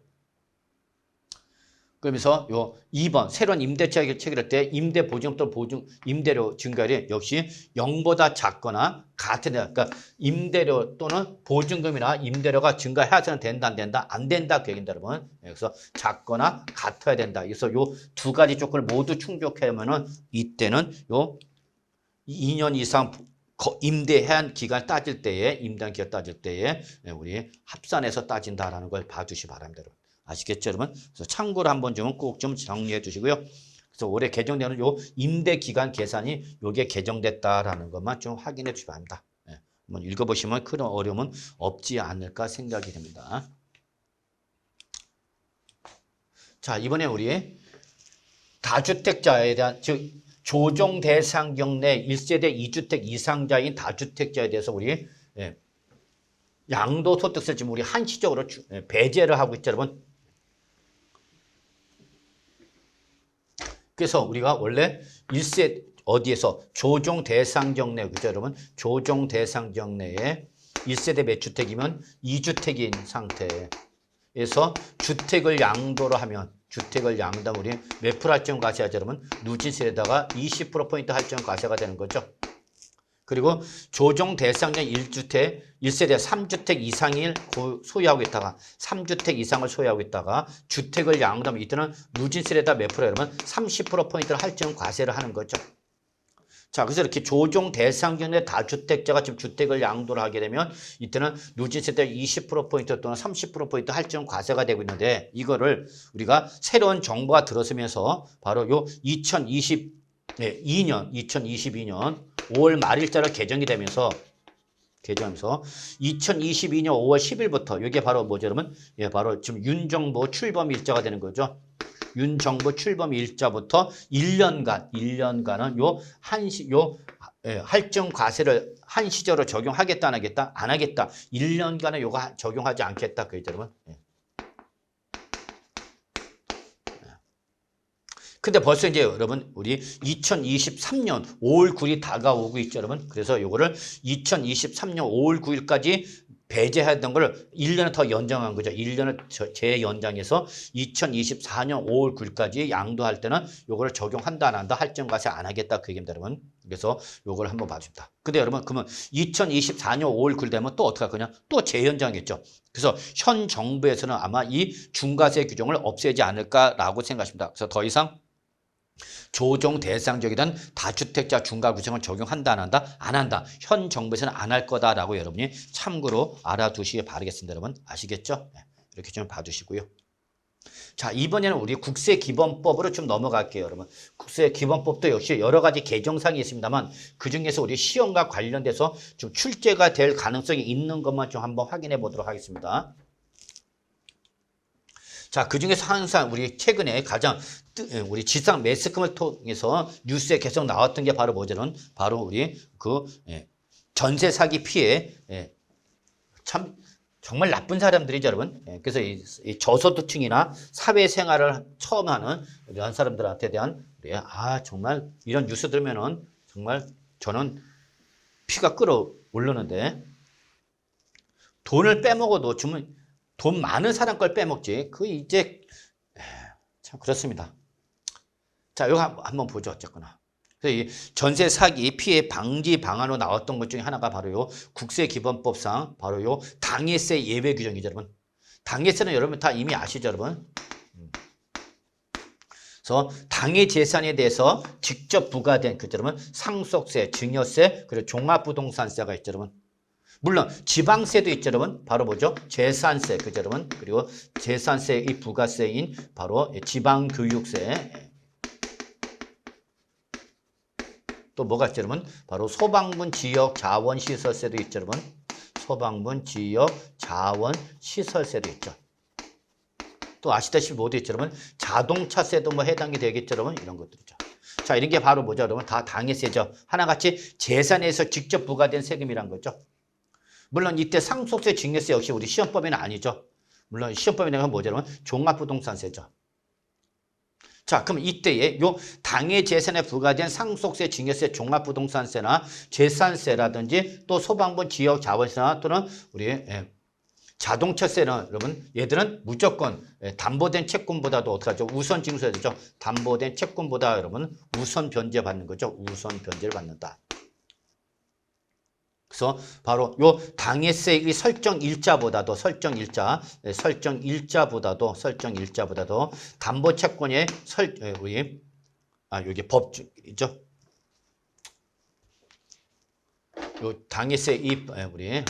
그러면서 요 2번 새로운 임대차 체결할 때 임대 보증 또는 임대료 증가율이 역시 0보다 작거나 같은 데 그러니까 임대료 또는 보증금이나 임대료가 증가해서는 된다 안 된다 안 된다 그 얘기입니다, 여러분. 그래서 작거나 같아야 된다. 그래서 요 두 가지 조건을 모두 충족하면은 이때는 요 2년 이상 임대한 기간 따질 때에 임대한 기간 따질 때에 우리 합산해서 따진다라는 걸 봐주시 바랍니다, 여러분. 아시겠죠, 여러분? 그래서 참고로 한번 좀 꼭 좀 정리해 주시고요. 그래서 올해 개정되는 요 임대 기간 계산이 요게 개정됐다라는 것만 좀 확인해 주시기 바랍니다. 네. 한번 읽어보시면 큰 어려움은 없지 않을까 생각이 됩니다. 자, 이번에 우리 다주택자에 대한 즉 조정 대상 경내 1세대 2주택 이상자인 다주택자에 대해서 우리 양도소득세 지금 우리 한시적으로 배제를 하고 있죠, 여러분. 그래서 우리가 원래 1세 어디에서 조정 대상 경내 그죠, 여러분? 조정 대상 경내에 1세대 몇 주택이면 2주택인 상태에서 주택을 양도로 하면 우리 몇 프로 할증 과세하죠, 여러분? 누진세에다가 20%포인트 할증 과세가 되는 거죠. 그리고 조정 대상자 1주택, 1세대 3주택 이상을 소유하고 있다가 3주택 이상을 소유하고 있다가 주택을 양도하면 이때는 누진세에다 몇 프로 여러분? 30%포인트를 할증 과세를 하는 거죠. 자, 그래서 이렇게 조정 대상경의 다주택자가 지금 주택을 양도를 하게 되면 이때는 누진세대 20%포인트 또는 30%포인트 할증 과세가 되고 있는데 이거를 우리가 새로운 정부가 들어서면서 바로 요 2022년 5월 말일자로 개정이 되면서 2022년 5월 10일부터 이게 바로 뭐죠, 여러분? 예, 바로 지금 윤 정부 출범 일자가 되는 거죠. 윤 정부 출범 일자부터 1년간은 할증 과세를 한시적으로 적용하겠다 안 하겠다? 안 하겠다. 1년간은 요거 적용하지 않겠다. 그죠, 여러분? 예. 근데 벌써 이제 여러분 우리 2023년 5월 9일이 다가오고 있죠, 여러분. 그래서 요거를 2023년 5월 9일까지 배제했던 걸 1년을 더 연장한 거죠. 1년을 재연장해서 2024년 5월 9일까지 양도할 때는 요거를 적용한다 안 한다 할증과세 안 하겠다 그 얘기입니다, 여러분. 그래서 요걸 한번 봐줍니다. 근데 여러분 그러면 2024년 5월 9일 되면 또 어떻게 할 거냐? 또 재연장했죠. 그래서 현 정부에서는 아마 이 중과세 규정을 없애지 않을까라고 생각합니다. 그래서 더 이상 조정 대상적이던 다주택자 중과 구성을 적용한다 안 한다? 안 한다. 현 정부에서는 안 할 거다라고 여러분이 참고로 알아두시기 바라겠습니다. 여러분 아시겠죠? 이렇게 좀 봐주시고요. 자, 이번에는 우리 국세기본법으로 좀 넘어갈게요, 여러분. 국세기본법도 역시 여러 가지 개정사항이 있습니다만 그중에서 우리 시험과 관련돼서 좀 출제가 될 가능성이 있는 것만 좀 한번 확인해 보도록 하겠습니다. 자, 그중에서 항상 우리 최근에 가장 우리 지상 매스컴을 통해서 뉴스에 계속 나왔던 게 바로 뭐냐면 바로 우리 전세 사기 피해, 참 정말 나쁜 사람들이죠, 여러분. 그래서 이 저소득층이나 사회생활을 처음 하는 이런 사람들한테 대한 정말 이런 뉴스 들으면은 정말 저는 피가 끓어오르는데, 돈을 빼먹어도 주면 돈 많은 사람 걸 빼먹지. 그 이제 참 그렇습니다. 자, 이거 한번 보죠. 어쨌거나. 그래서 이 전세 사기 피해 방지 방안으로 나왔던 것 중에 하나가 바로 요 국세기본법상 바로 요 당해세 예외 규정이죠, 여러분. 당해세는 여러분 다 이미 아시죠, 여러분? 그래서 당해 재산에 대해서 직접 부과된 그 여러분 상속세, 증여세, 그리고 종합부동산세가 있죠, 여러분. 물론 지방세도 있죠, 여러분. 바로 뭐죠? 재산세, 그죠, 여러분? 그리고 재산세의 부가세인 바로 지방교육세. 또 뭐가 있죠, 여러분? 바로 소방분 지역 자원시설세도 있죠, 여러분. 소방분 지역 자원시설세도 있죠. 또 아시다시피 뭐도 있죠, 여러분? 자동차세도 뭐 해당이 되겠죠, 여러분? 이런 것들이죠. 자, 이런 게 바로 뭐죠, 여러분? 다 당해세죠. 하나같이 재산에서 직접 부과된 세금이란 거죠. 물론 이때 상속세, 증여세 역시 우리 시험법에는 아니죠. 물론 시험법에는 뭐죠, 여러분? 종합부동산세죠. 자, 그럼 이때에 요 당해 재산에 부과된 상속세, 증여세, 종합부동산세나 재산세라든지 또 소방분 지역 자원세나 또는 우리 자동차세는 여러분 얘들은 무조건 담보된 채권보다도 어떻게 하죠? 우선 징수해야 되죠. 담보된 채권보다 여러분 우선 변제 받는 거죠. 우선 변제를 받는다. 그래서 바로 요 당해세의 설정 일자보다도 담보 채권의 여기 법이죠. 요 당해세의 우리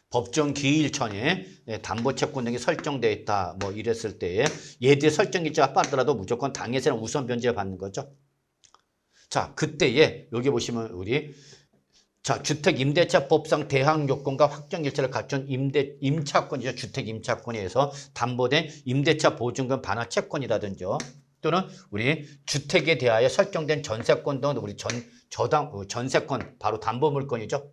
법정 기일천에 담보 채권 등이 설정되어 있다. 뭐 이랬을 때에 얘들의 설정 일자가 빠르더라도 무조건 당해세는 우선 변제를 받는 거죠. 자, 그때에 여기 보시면 우리 주택임대차법상 대항 요건과 확정 일자를 갖춘 임차권이죠. 주택임차권에 의해서 담보된 임대차 보증금 반환 채권이라든지 또는 우리 주택에 대하여 설정된 전세권 등 우리 전세권 바로 담보물권이죠.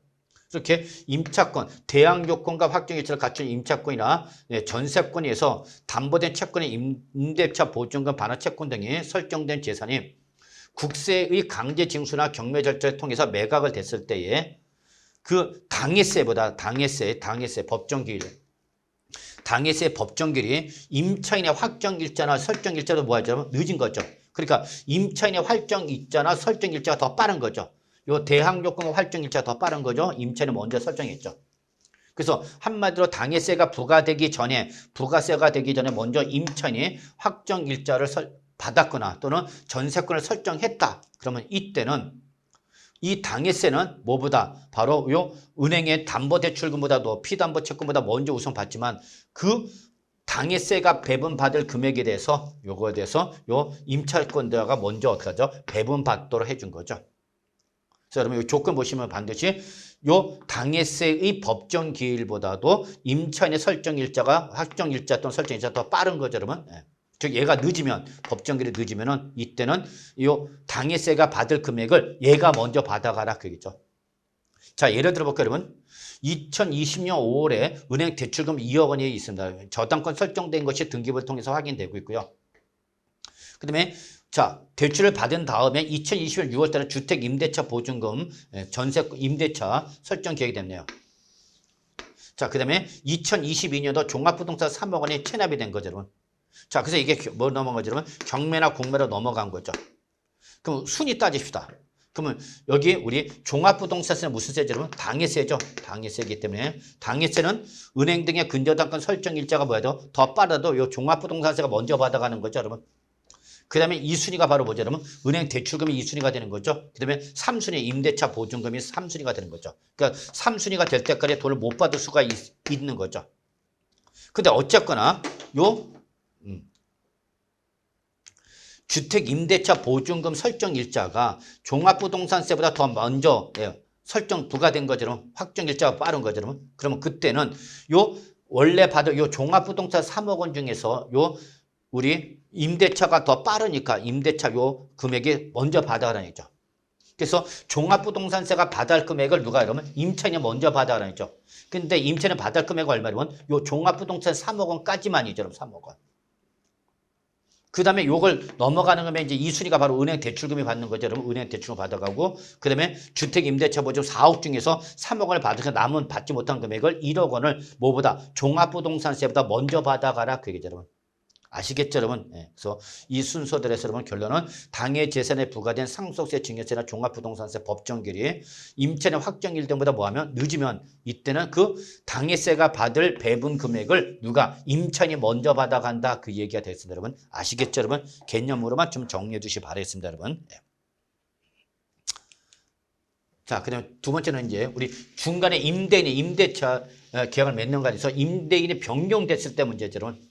이렇게 임차권, 대항 요건과 확정 일자를 갖춘 임차권이나 전세권에 의해서 담보된 채권의 임대차 보증금 반환 채권 등이 설정된 재산이 국세의 강제 징수나 경매 절차를 통해서 매각을 됐을 때에 그 당해세 법정기일이 임차인의 확정 일자나 설정 일자도 뭐하죠? 늦은 거죠. 그러니까 임차인의 확정 일자나 설정 일자가 더 빠른 거죠. 요 대항 요건과 활정 일자가 더 빠른 거죠. 임차인은 먼저 설정했죠. 그래서 한마디로 당해세가 부과되기 전에 먼저 임차인이 확정 일자를 받았거나 또는 전세권을 설정했다. 그러면 이때는 이 당해세는 뭐보다 바로 요 은행의 담보대출금보다도 피담보 채권보다 먼저 우선 받지만 그 당해세가 배분받을 금액에 대해서 요거에 대해서 요 임차권자가 먼저 어떻게 하죠? 배분받도록 해준 거죠. 그래서 여러분 이 조건 보시면 반드시 요 당해세의 법정 기일보다도 임차인의 설정 일자가 확정 일자 또는 설정 일자가 더 빠른 거죠, 여러분. 즉 얘가 늦으면 법정기일이 늦으면은 이때는 요 당해세가 받을 금액을 얘가 먼저 받아가라 그겠죠. 자, 예를 들어 볼게요, 여러분. 2020년 5월에 은행 대출금 2억 원이 있습니다. 저당권 설정된 것이 등기부를 통해서 확인되고 있고요. 그다음에 자, 대출을 받은 다음에 2020년 6월 달에 주택 임대차 보증금 전세 임대차 설정 계획이 됐네요. 자, 그다음에 2022년도 종합부동산 3억 원이 체납이 된 거죠, 여러분. 자, 그래서 이게 뭐 넘어간 거죠, 여러분? 경매나 공매로 넘어간 거죠. 그럼 순위 따집시다. 그러면 여기 우리 종합부동산세는 무슨 세죠, 여러분? 당해세죠. 당해세이기 때문에 당해세는 은행 등의 근저당권 설정 일자가 뭐야죠? 더 빠르도 이 종합부동산세가 먼저 받아가는 거죠, 여러분. 그 다음에 2순위가 바로 뭐죠, 여러분? 은행 대출금이 2순위가 되는 거죠. 그 다음에 3순위 임대차 보증금이 3순위가 되는 거죠. 그러니까 3순위가 될 때까지 돈을 못 받을 수가 있는 거죠. 근데 어쨌거나 요 주택 임대차 보증금 설정 일자가 종합부동산세보다 더 먼저 설정 부과된 것처럼 확정 일자가 빠른 것처럼 그러면 그때는 요 원래 받을 요 종합부동산 3억 원 중에서 요 우리 임대차가 더 빠르니까 임대차 요 금액이 먼저 받아가는 거죠. 그래서 종합부동산세가 받아야 할 금액을 누가 이러면 임차인이 먼저 받아라 했죠. 근데 임차인이 받아야 할 금액이 얼마냐면 요 종합부동산 3억 원까지만이죠. 그럼 3억 원. 그 다음에 요걸 넘어가는 거면 이제 이 순위가 바로 은행 대출금이 받는 거죠. 여러분 은행 대출금 받아가고 그 다음에 주택임대차 보증 4억 중에서 3억 원을 받으서 남은 받지 못한 금액을 1억 원을 뭐보다 종합부동산세보다 먼저 받아가라 그 얘기죠. 여러분. 아시겠죠, 여러분? 네. 그래서 이 순서들에서 여러분 결론은 당해 재산에 부과된 상속세, 증여세나 종합부동산세 법정결의 임차인의 확정일 때보다 뭐하면 늦으면 이때는 그 당해세가 받을 배분 금액을 누가 임차인이 먼저 받아간다 그 얘기가 됐습니다, 여러분. 아시겠죠, 여러분? 개념으로만 좀 정리해 주시기 바라겠습니다, 여러분. 네. 자, 그다음 두 번째는 이제 우리 중간에 임대인이 임대차 계약을 맺는 거에 대해서 임대인이 변경됐을 때 문제죠, 여러분.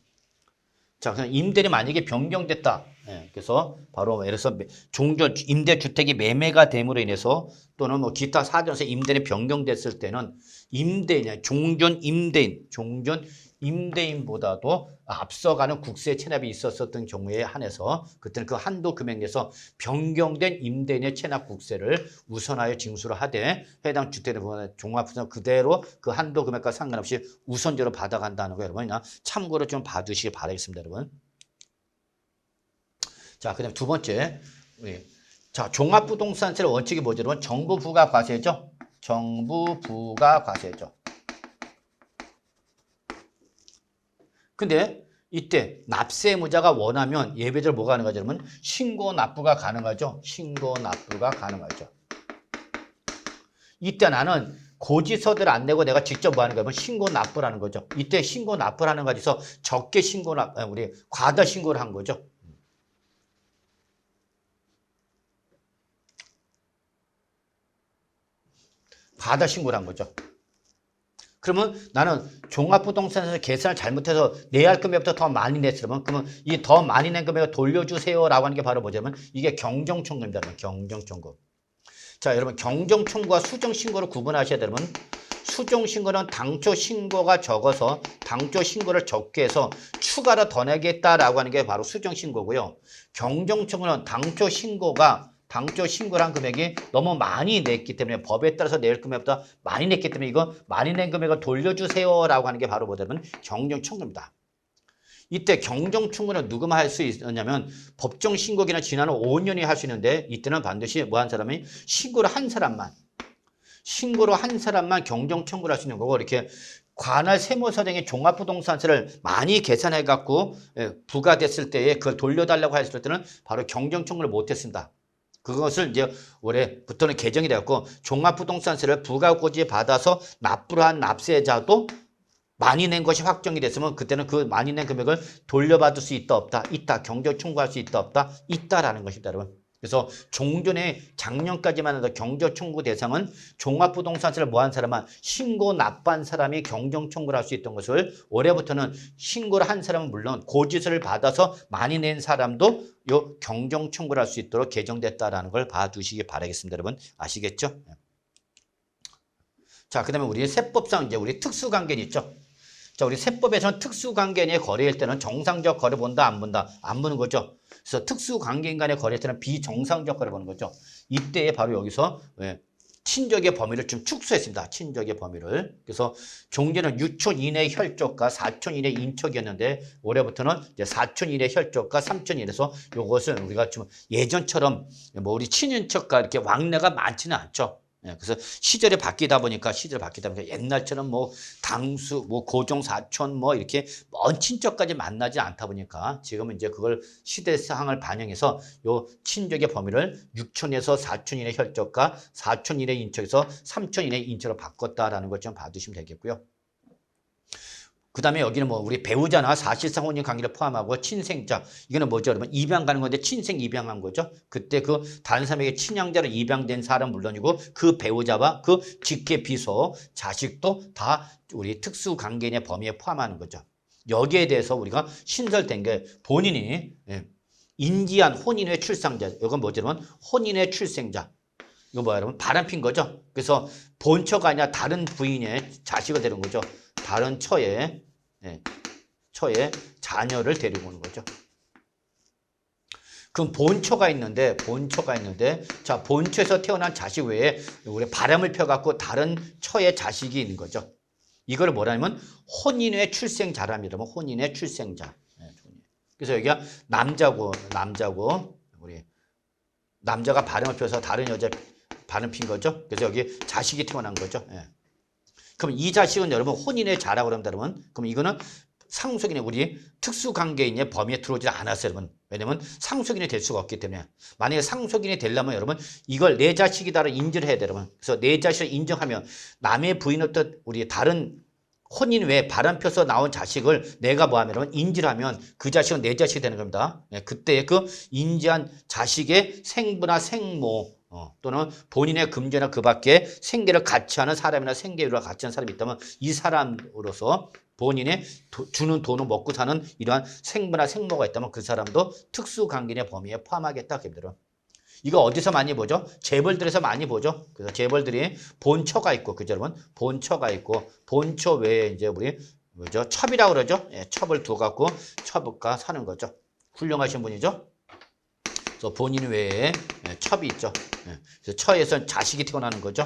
자, 그냥 임대인이 만약에 변경됐다. 예, 그래서 바로 예를 들어서 종전 임대주택이 매매가 됨으로 인해서 또는 뭐 기타 사정에서 임대인이 변경됐을 때는 임대인, 종전 임대인보다도 앞서가는 국세 체납이 있었던 경우에 한해서 그때는 그 한도 금액 내에서 변경된 임대인의 체납 국세를 우선하여 징수를 하되 해당 주택의 종합부동산 그대로 그 한도 금액과 상관없이 우선적으로 받아간다는 거 여러분 참고로 좀 봐두시기 바라겠습니다, 여러분. 자, 그다음 두 번째, 자 종합부동산세의 원칙이 뭐죠, 여러분? 정부 부과 과세죠. 정부 부과 과세죠. 근데 이때 납세무자가 원하면 예외적으로 뭐가 가능하죠? 그러면 신고 납부가 가능하죠. 신고 납부가 가능하죠. 이때 나는 고지서들 안 내고 내가 직접 뭐 하는 거면 신고 납부라는 거죠. 이때 신고 납부라는 거에서 적게 신고 우리 과다 신고를 한 거죠. 과다 신고를 한 거죠. 그러면 나는 종합부동산에서 계산을 잘못해서 내야 할 금액보다 더 많이 냈으면 그러면 이 더 많이 낸 금액을 돌려주세요라고 하는 게 바로 뭐냐면 이게 경정청구입니다. 경정청구. 자, 여러분 경정청구와 수정신고를 구분하셔야 되면 수정신고는 당초 신고가 적어서 당초 신고를 적게 해서 추가로 더 내겠다라고 하는 게 바로 수정신고고요. 경정청구는 당초 신고를 한 금액이 너무 많이 냈기 때문에 법에 따라서 낼 금액보다 많이 냈기 때문에 이거 많이 낸 금액을 돌려주세요라고 하는 게 바로 뭐냐면 경정청구입니다. 이때 경정청구는 누구만 할 수 있느냐면 법정신고기는 지난 후 5년이 할 수 있는데 이때는 반드시 뭐 한 사람이 신고를 한 사람만 경정청구를 할 수 있는 거고 이렇게 관할 세무서장이 종합부동산세를 많이 계산해 갖고 부과됐을 때에 그걸 돌려달라고 했을 때는 바로 경정청구를 못했습니다. 그것을 이제 올해부터는 개정이 되었고 종합부동산세를 부가고지에 받아서 납부를 한 납세자도 많이 낸 것이 확정이 됐으면 그때는 그 많이 낸 금액을 돌려받을 수 있다 없다 있다 경정 청구할 수 있다 없다 있다라는 것입니다, 여러분. 그래서 종전에 작년까지만 해도 경정 청구 대상은 종합부동산세를 뭐 한 사람만 신고 납부한 사람이 경정 청구를 할 수 있던 것을 올해부터는 신고를 한 사람은 물론 고지서를 받아서 많이 낸 사람도 요 경정 청구를 할 수 있도록 개정됐다라는 걸 봐두시기 바라겠습니다, 여러분. 아시겠죠? 자, 그다음에 우리 세법상 이제 우리 특수관계는 있죠. 자, 우리 세법에서는 특수관계인의 거래일 때는 정상적 거래 본다, 안 본다? 안 보는 거죠. 그래서 특수관계인 간의 거래일 때는 비정상적 거래 보는 거죠. 이때에 바로 여기서 친족의 범위를 좀 축소했습니다. 친족의 범위를. 그래서 종전은 6촌 이내 혈족과 4촌 이내 인척이었는데 올해부터는 이제 4촌 이내 혈족과 3촌 이내에서 요것은 우리가 좀 예전처럼 뭐 우리 친인척과 이렇게 왕래가 많지는 않죠. 그래서 시절이 바뀌다 보니까 옛날처럼 뭐 당수, 뭐 고종 사촌 뭐 이렇게 먼 친척까지 만나지 않다 보니까 지금은 이제 그걸 시대 상황을 반영해서 요 친족의 범위를 6촌에서 4촌 이내 혈족과 4촌 이내 인척에서 3촌 이내 인척으로 바꿨다라는 걸 좀 봐두시면 되겠고요. 그 다음에 여기는 뭐 우리 배우자나 사실상 혼인 관계를 포함하고 친생자 이거는 뭐죠, 여러분? 입양 가는 건데 친생 입양한 거죠. 그때 그 다른 사람에게 친양자로 입양된 사람 물론이고 그 배우자와 그 직계 비서 자식도 다 우리 특수관계인의 범위에 포함하는 거죠. 여기에 대해서 우리가 신설된 게 본인이 인지한 혼인 후의 출산자 이건 뭐죠, 여러분? 혼인 후의 출생자 이거 뭐야, 여러분? 바람핀 거죠. 그래서 본처가 아니라 다른 부인의 자식을 데려온 거죠. 다른 처의 자녀를 데리고 오는 거죠. 그럼 본초가 있는데 자, 본초에서 태어난 자식 외에 우리 바람을 펴갖고 다른 처의 자식이 있는 거죠. 이걸 뭐라면 혼인의 출생자랍니다. 혼인의 출생자. 그래서 여기가 남자고 우리 남자가 바람을 펴서 다른 여자 바람 핀 거죠. 그래서 여기 자식이 태어난 거죠. 예. 그럼 이 자식은 여러분 혼인의 자라고 그런다 그러면 그럼 이거는 상속인의 우리 특수관계인의 범위에 들어오지 않았어요, 여러분. 왜냐면 상속인이 될 수가 없기 때문에. 만약에 상속인이 되려면 여러분 이걸 내 자식이다를 인지를 해야 돼요, 여러분. 그래서 내 자식을 인정하면 남의 부인을 또 우리 다른 혼인 외에 바람 펴서 나온 자식을 내가 뭐하면 인지를 하면 그 자식은 내 자식이 되는 겁니다. 예, 그때 그 인지한 자식의 생부나 생모 또는 본인의 금전이나 그 밖에 생계를 같이 하는 사람이나 생계를 같이 하는 사람이 있다면 이 사람으로서 본인의 주는 돈을 먹고 사는 이러한 생부나 생모가 있다면 그 사람도 특수관계인의 범위에 포함하겠다. 이거 어디서 많이 보죠? 재벌들에서 많이 보죠. 그래서 재벌들이 본처가 있고, 그죠, 여러분? 본처가 있고, 본처 외에 이제 우리 뭐죠? 첩이라고 그러죠? 예, 첩을 두어갖고 첩과 사는 거죠. 훌륭하신 분이죠. 그래서 본인 외에 예, 첩이 있죠. 예, 그래서 처에서 자식이 태어나는 거죠.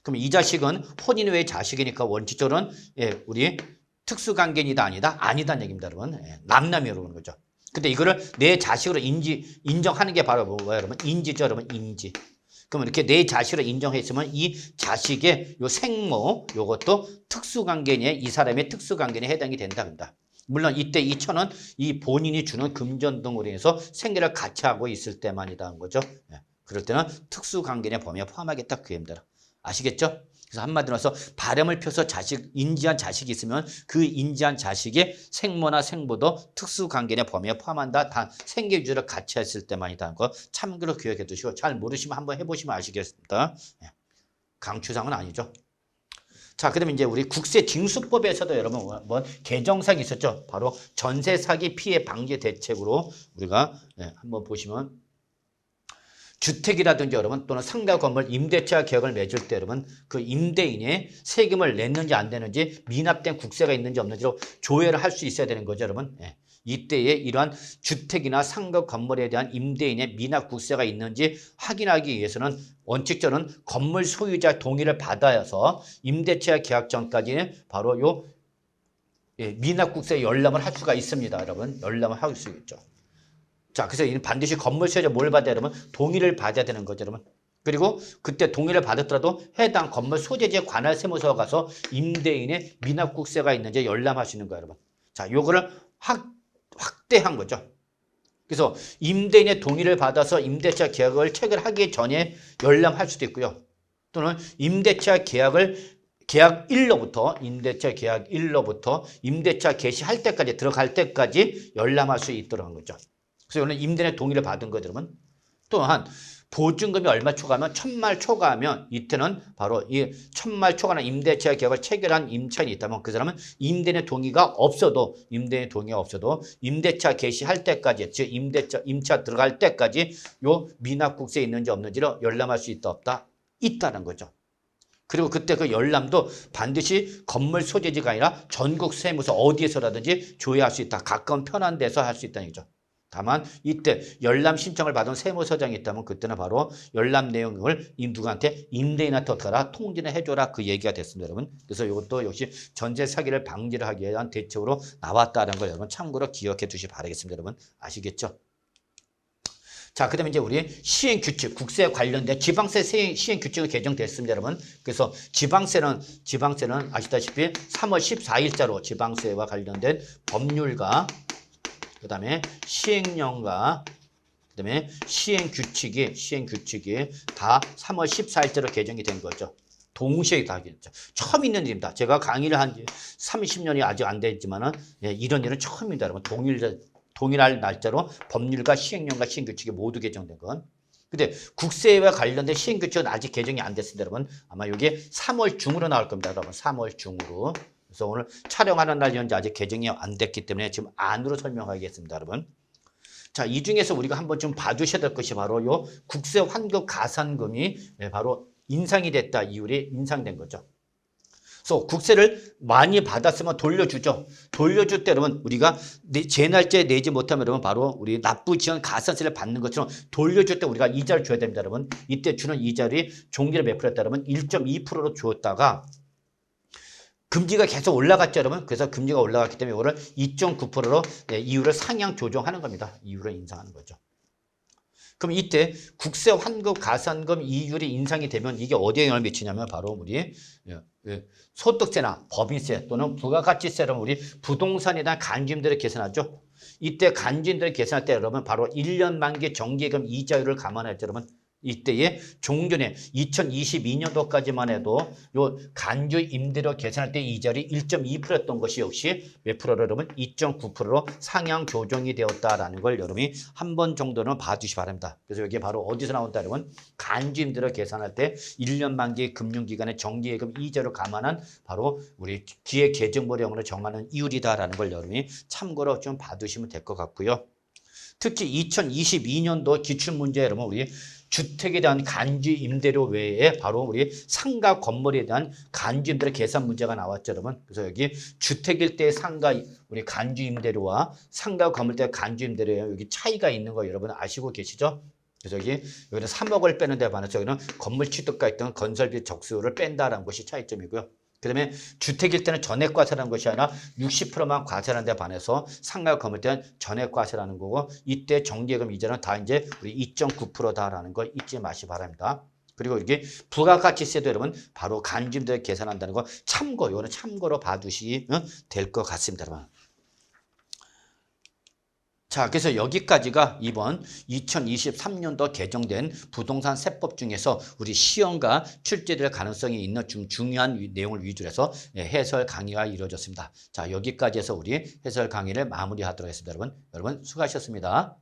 그럼 이 자식은 혼인 외의 자식이니까 원칙적으로는 예, 우리 특수관계인이다 아니다는 얘기입니다, 여러분. 예, 남남이라고 그러는 거죠. 근데 이거를 내 자식으로 인정하는 게 바로 뭐예요, 여러분? 인지죠, 여러분. 인지. 그럼 이렇게 내 자식으로 인정했으면 이 자식의 요 생모, 요것도 특수관계인에 이 사람의 특수관계인에 해당이 된답니다. 물론 이때 이 처는 이 본인이 주는 금전 등으로 인해서 생계를 같이 하고 있을 때만이다는 거죠. 예. 그럴 때는 특수관계인의 범위에 포함하겠다 그 얘기입니다. 아시겠죠? 그래서 한마디로 해서 바람을 펴서 인지한 자식이 있으면 그 인지한 자식의 생모나 생보도 특수관계인의 범위에 포함한다. 단 생계 유지를 같이 했을 때만이다는 거 참고로 기억해 두시고 잘 모르시면 한번 해보시면 아시겠습니다. 강추상은 아니죠. 자, 그러면 이제 우리 국세징수법에서도 여러분 뭐 개정사항이 있었죠. 바로 전세 사기 피해 방지 대책으로 우리가 한번 보시면 주택이라든지 여러분 또는 상가 건물 임대차 계약을 맺을 때 여러분 그 임대인이 세금을 냈는지 안 내는지 미납된 국세가 있는지 없는지로 조회를 할 수 있어야 되는 거죠, 여러분. 이때에 이러한 주택이나 상가 건물에 대한 임대인의 미납 국세가 있는지 확인하기 위해서는 원칙적으로는 건물 소유자 동의를 받아서 임대차 계약 전까지는 바로 요 미납 국세 열람을 할 수가 있습니다, 여러분. 열람을 할 수 있죠. 자, 그래서 반드시 건물 소유자 뭘 받아야 되면 동의를 받아야 되는 거죠, 여러분. 그리고 그때 동의를 받았더라도 해당 건물 소재지의 관할 세무서에 가서 임대인의 미납국세가 있는지 열람하시는 거예요, 여러분. 자, 요거를 확대한 거죠. 그래서 임대인의 동의를 받아서 임대차 계약을 체결하기 전에 열람할 수도 있고요. 또는 임대차 계약 1로부터 임대차 개시할 때까지 들어갈 때까지 열람할 수 있도록 한 거죠. 그래서 이거는 임대인의 동의를 받은 거죠, 여러분. 또한 보증금이 얼마 초과하면 1000만 초과하면 이때는 바로 이 1000만 초과하는 임대차 계약을 체결한 임차인이 있다면 그 사람은 임대인의 동의가 없어도 임대차 개시할 때까지 즉 임차 들어갈 때까지 요 미납국세 있는지 없는지를 열람할 수 있다 없다 있다는 거죠. 그리고 그때 그 열람도 반드시 건물 소재지가 아니라 전국 세무서 어디에서라든지 조회할 수 있다. 가까운 편한 데서 할 수 있다는 얘기죠. 다만 이때 열람 신청을 받은 세무서장이 있다면 그때는 바로 열람 내용을 누구한테 임대인한테 어떻게 하라 통지를 해줘라 그 얘기가 됐습니다, 여러분. 그래서 이것도 역시 전세 사기를 방지를 하기 위한 대책으로 나왔다는 걸 여러분 참고로 기억해 두시기 바라겠습니다, 여러분. 아시겠죠? 자, 그 다음에 이제 우리 시행규칙, 국세에 관련된 지방세 시행규칙이 개정됐습니다, 여러분. 그래서 지방세는 아시다시피 3월 14일자로 지방세와 관련된 법률과 그 다음에 시행령과 그 다음에 시행규칙이 다 3월 14일자로 개정이 된 거죠. 동시에 다 하겠죠. 처음 있는 일입니다. 제가 강의를 한 지 30년이 아직 안 됐지만은 이런 일은 처음입니다, 여러분. 동일할 날짜로 법률과 시행령과 시행규칙이 모두 개정된 건. 근데 국세와 관련된 시행규칙은 아직 개정이 안 됐습니다, 여러분. 아마 이게 3월 중으로 나올 겁니다, 여러분. 3월 중으로. 그래서 오늘 촬영하는 날 현재 아직 개정이 안 됐기 때문에 지금 안으로 설명하겠습니다, 여러분. 자, 이 중에서 우리가 한번 좀 봐주셔야 될 것이 바로 요 국세 환급 가산금이 바로 인상이 됐다 이율이 인상된 거죠. 그래서 국세를 많이 받았으면 돌려주죠. 돌려줄 때 여러분 우리가 제 날짜에 내지 못하면 여러분 바로 우리 납부 지연 가산세를 받는 것처럼 돌려줄 때 우리가 이자를 줘야 됩니다. 여러분 이때 주는 이자율이 종기를 몇 프로였다 여러분 1.2%로 주었다가 금리가 계속 올라갔죠 여러분. 그래서 금리가 올라갔기 때문에 이거를 2.9%로 이율을 상향 조정하는 겁니다. 이율을 인상하는 거죠. 그럼 이때 국세 환급 가산금 이율이 인상이 되면 이게 어디에 영향을 미치냐면 바로 우리 소득세나 법인세 또는 부가가치세로 우리 부동산에 대한 간주임들을 계산하죠. 이때 간주임들을 계산할 때 여러분 바로 1년 만기 정기예금 이자율을 감안할 때 여러분 이때의 종전에 2022년도까지만 해도 요 간주 임대료 계산할 때 이자율이 1.2%였던 것이 역시 몇 프로로 여러분 2.9%로 상향 조정이 되었다라는 걸 여러분이 한 번 정도는 봐주시 기 바랍니다. 그래서 여기 바로 어디서 나온다 여러분 간주 임대료 계산할 때 1년 만기 금융기관의 정기예금 이자를 감안한 바로 우리 기획재정부령으로 정하는 이율이다라는 걸 여러분이 참고로 좀 봐두시면 될 것 같고요. 특히 2022년도 기출문제 여러분 우리 주택에 대한 간주 임대료 외에 바로 우리 상가 건물에 대한 간주 임대료 계산 문제가 나왔죠 여러분. 그래서 여기 주택일 때 상가 우리 간주 임대료와 상가 건물 때 간주 임대료 여기 차이가 있는 거 여러분 아시고 계시죠? 그래서 여기는 3억을 빼는 데 반해서 여기는 건물 취득가 있던 건설비 적수를 뺀다라는 것이 차이점이고요. 그 다음에 주택일 때는 전액과세라는 것이 아니라 60%만 과세하는 데 반해서 상가 건물 때는 전액과세라는 거고 이때 정기예금 이자는 다 이제 우리 2.9%다라는 걸 잊지 마시기 바랍니다. 그리고 이게 부가가치세도 여러분 바로 간주임대료 계산한다는 거 참고 이거는 참고로 봐두시기 될 것 같습니다. 여러분. 자, 그래서 여기까지가 이번 2023년도 개정된 부동산 세법 중에서 우리 시험과 출제될 가능성이 있는 좀 중요한 내용을 위주로 해서 해설 강의가 이루어졌습니다. 자, 여기까지 해서 우리 해설 강의를 마무리하도록 하겠습니다. 여러분 수고하셨습니다.